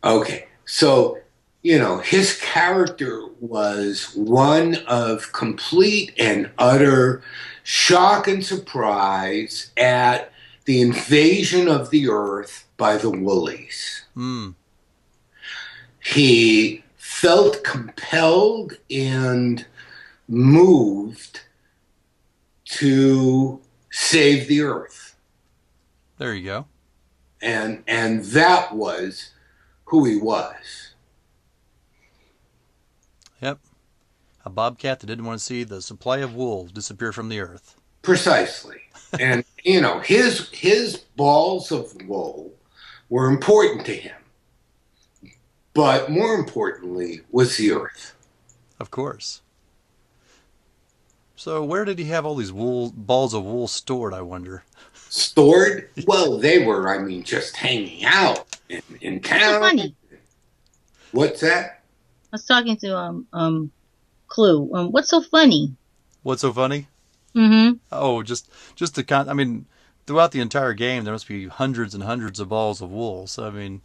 Okay. So, you know, his character was one of complete and utter shock and surprise at the invasion of the Earth by the Woolies. Hmm. He felt compelled and moved to save the Earth. There you go. And that was who he was. Yep. A bobcat that didn't want to see the supply of wool disappear from the earth. Precisely. And, you know, his balls of wool were important to him. But more importantly was the earth. Of course. So where did he have all these balls of wool stored, I wonder? Stored? Well, they were, I mean, just hanging out in town. So funny. What's that? I was talking to Clu. What's so funny? What's so funny? Mm-hmm. Oh, just I mean, throughout the entire game, there must be hundreds and hundreds of balls of wool. So, I mean,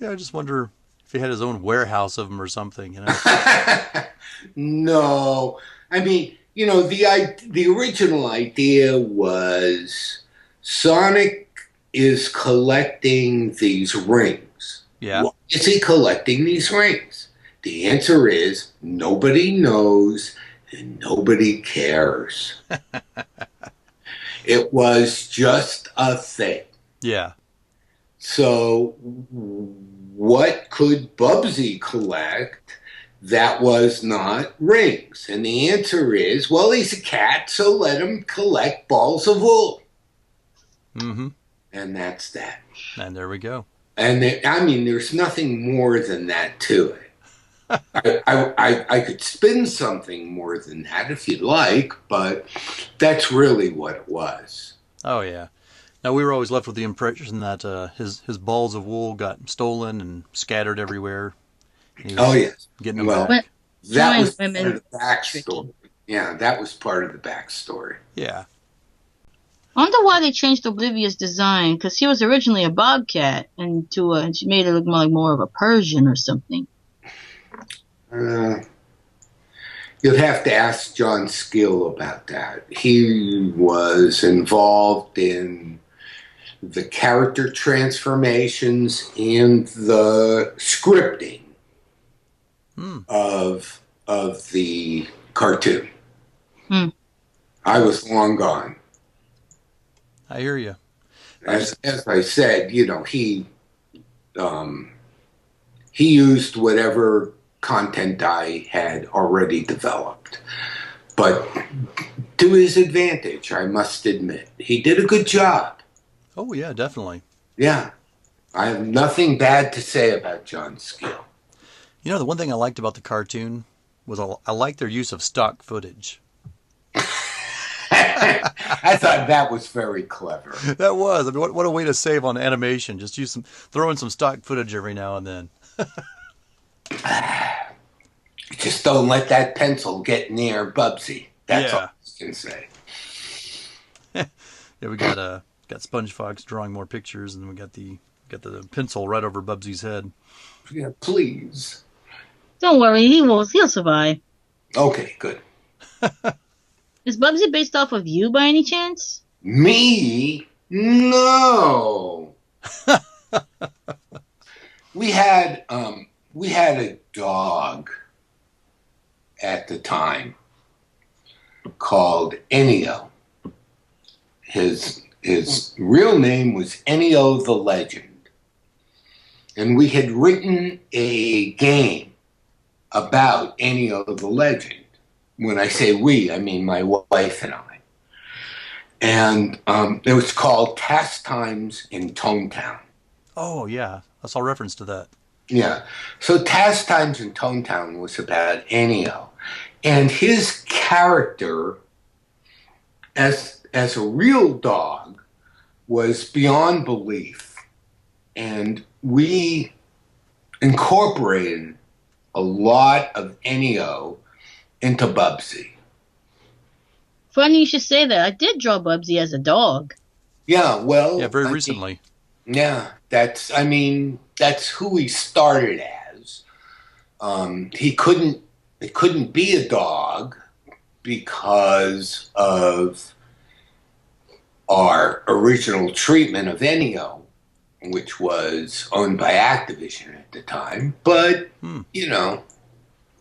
yeah, I just wonder if he had his own warehouse of them or something, you know? No. I mean, you know, the original idea was Sonic is collecting these rings. Yeah. Why is he collecting these rings? The answer is nobody knows and nobody cares. It was just a thing. Yeah. So what could Bubsy collect that was not rings? And the answer is, well, he's a cat, so let him collect balls of wool. Mm-hmm. And that's that. And there we go. And I mean, there's nothing more than that to it. I could spin something more than that if you'd like, but that's really what it was. Oh, yeah. Now, we were always left with the impression that his balls of wool got stolen and scattered everywhere. Oh, yes. Getting them Well, back. that was part of the backstory. Yeah, that was part of the backstory. Yeah. I wonder why they changed Olivia's design, because she was originally a bobcat, and she made it look more of a Persian or something. You'd have to ask John Skill about that. He was involved in the character transformations and the scripting of the cartoon. I was long gone. I hear you. As I said, you know, he he used whatever content I had already developed. But to his advantage, I must admit, he did a good job. Oh, yeah, definitely. Yeah. I have nothing bad to say about John Skill. You know, the one thing I liked about the cartoon was I liked their use of stock footage. I thought that was very clever. That was. I mean, what a way to save on animation. Just throw in some stock footage every now and then. Just don't let that pencil get near Bubsy. That's all I can say. Yeah, we got SpongeFox drawing more pictures, and we got the pencil right over Bubsy's head. Yeah, please. Don't worry, he'll survive. Okay, good. Is Bubsy based off of you by any chance? Me? No. We had a dog at the time called Ennio. His real name was Ennio the Legend. And we had written a game about Ennio the Legend. When I say we, I mean my wife and I. And it was called Task Times in Tonetown. Oh, yeah. I saw reference to that. Yeah. So Task Times in Tonetown was about Ennio. And his character as a real dog was beyond belief. And we incorporated a lot of Ennio into Bubsy. Funny you should say that. I did draw Bubsy as a dog. Yeah, well... Yeah, very recently. That's who he started as. He couldn't be a dog because of our original treatment of Ennio, which was owned by Activision at the time. But,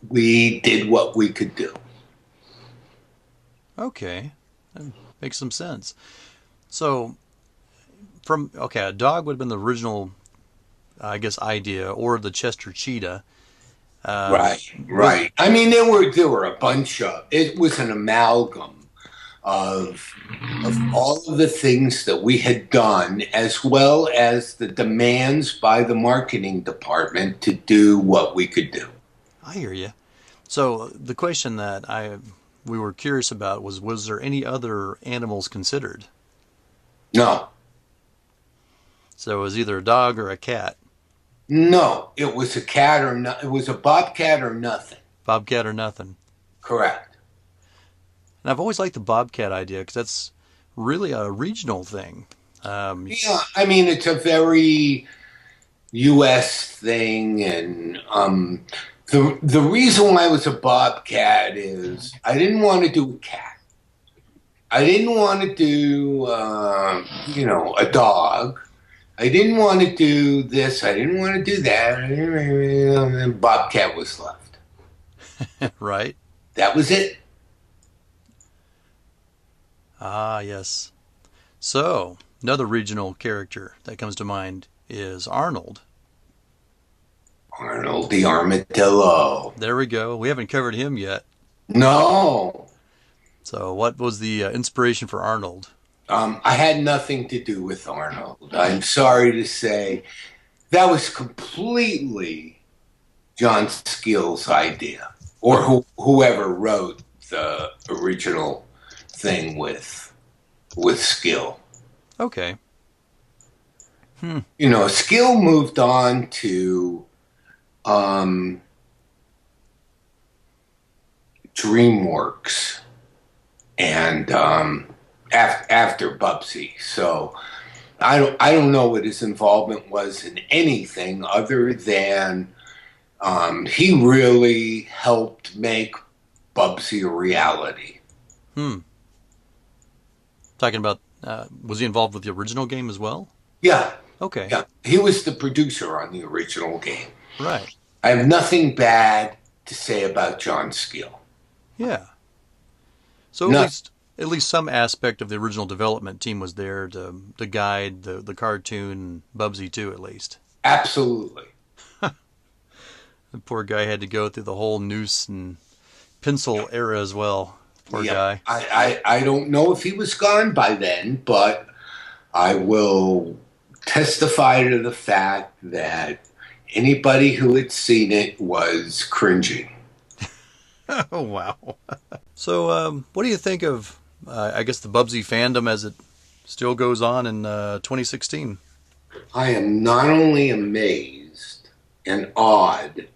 we did what we could do. Okay. That makes some sense. So, a dog would have been the original, I guess, idea, or the Chester Cheetah. Right. I mean, there were a bunch of... It was an amalgam of all of the things that we had done, as well as the demands by the marketing department to do what we could do. I hear you. So the question that we were curious about was there any other animals considered? No. So it was either a dog or a cat. No, it was a cat or no. It was a bobcat or nothing. Bobcat or nothing. Correct. And I've always liked the bobcat idea because that's really a regional thing. Yeah, I mean, it's a very U.S. thing, and the reason why I was a bobcat is I didn't want to do a cat. I didn't want to do, a dog. I didn't want to do this. I didn't want to do that. And bobcat was left. Right. That was it. Ah, yes. So, another regional character that comes to mind is Arnold. Arnold the Armadillo. There we go. We haven't covered him yet. No. So what was the inspiration for Arnold? I had nothing to do with Arnold. I'm sorry to say that was completely John Skill's idea, or whoever wrote the original thing with Skill. Okay. Skill moved on to DreamWorks and after Bubsy. So I don't know what his involvement was in anything other than he really helped make Bubsy a reality. Talking about, was he involved with the original game as well? Yeah. Okay. Yeah. He was the producer on the original game. Right. I have nothing bad to say about John Skill. Yeah. So at least some aspect of the original development team was there to guide the cartoon, Bubsy too, at least. Absolutely. The poor guy had to go through the whole noose and pencil era as well. Poor guy. I don't know if he was gone by then, but I will testify to the fact that anybody who had seen it was cringing. Oh, wow. So, what do you think of, I guess, the Bubsy fandom as it still goes on in 2016? I am not only amazed and awed,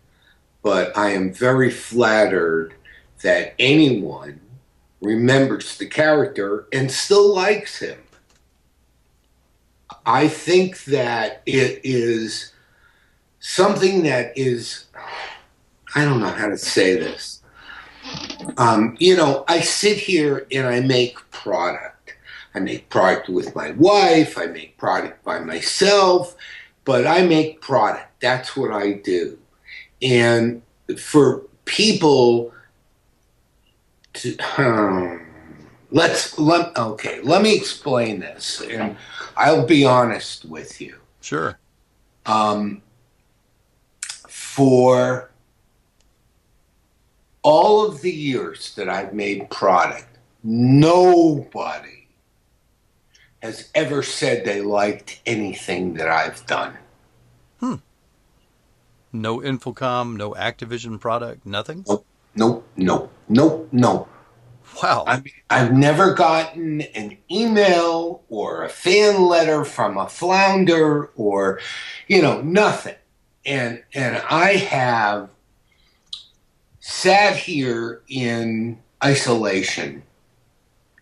but I am very flattered that anyone remembers the character and still likes him. I think that it is something that is, I don't know how to say this. I sit here and I make product. I make product with my wife. I make product by myself. But I make product. That's what I do. And for people to... let me explain this. And I'll be honest with you. Sure. For all of the years that I've made product, nobody has ever said they liked anything that I've done. No Infocom, no Activision product, nothing? Nope. Wow. I mean, I've never gotten an email or a fan letter from a flounder or, nothing. And I have sat here in isolation,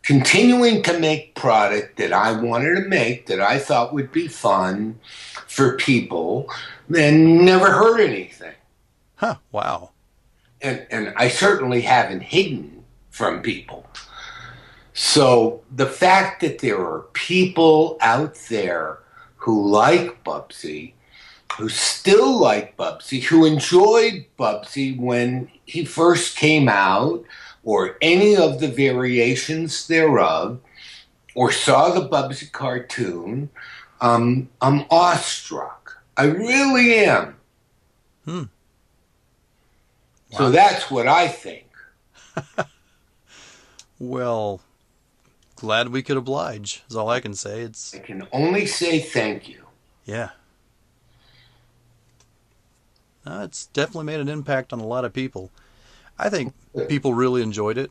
continuing to make product that I wanted to make, that I thought would be fun for people, and never heard anything. Huh, wow. And I certainly haven't hidden from people. So the fact that there are people out there who like Bubsy, who still like Bubsy, who enjoyed Bubsy when he first came out, or any of the variations thereof, or saw the Bubsy cartoon, I'm awestruck. I really am. Wow. So that's what I think. Well, glad we could oblige, is all I can say. I can only say thank you. Yeah. It's definitely made an impact on a lot of people. I think people really enjoyed it.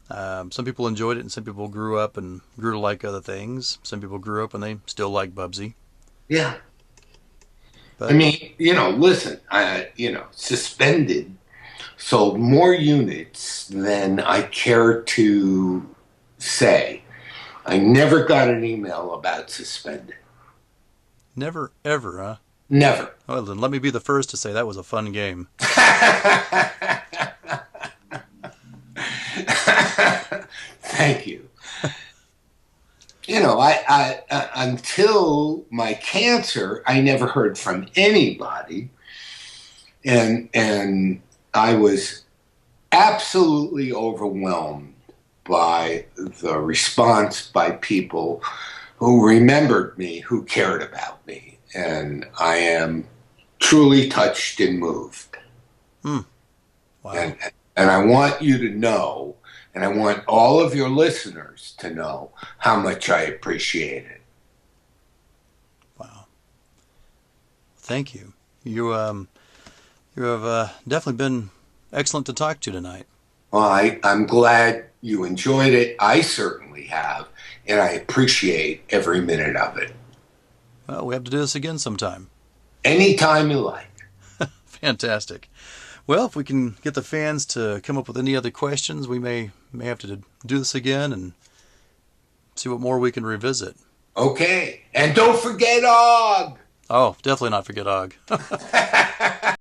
Some people enjoyed it, and some people grew up and grew to like other things. Some people grew up and they still like Bubsy. Yeah. But, I mean, listen, Suspended sold more units than I care to say. I never got an email about Suspended. Never, ever, huh? Never. Well, then let me be the first to say that was a fun game. Thank you. I until my cancer, I never heard from anybody, and I was absolutely overwhelmed by the response by people who remembered me, who cared about me, and I am truly touched and moved. Wow. And I want you to know, and I want all of your listeners to know how much I appreciate it. Wow. Thank you. You have definitely been excellent to talk to tonight. Well, I'm glad you enjoyed it. I certainly have, and I appreciate every minute of it. Well, we have to do this again sometime. Anytime you like. Fantastic. Well, if we can get the fans to come up with any other questions, we may have to do this again and see what more we can revisit. Okay. And don't forget Og! Oh, definitely not forget Og.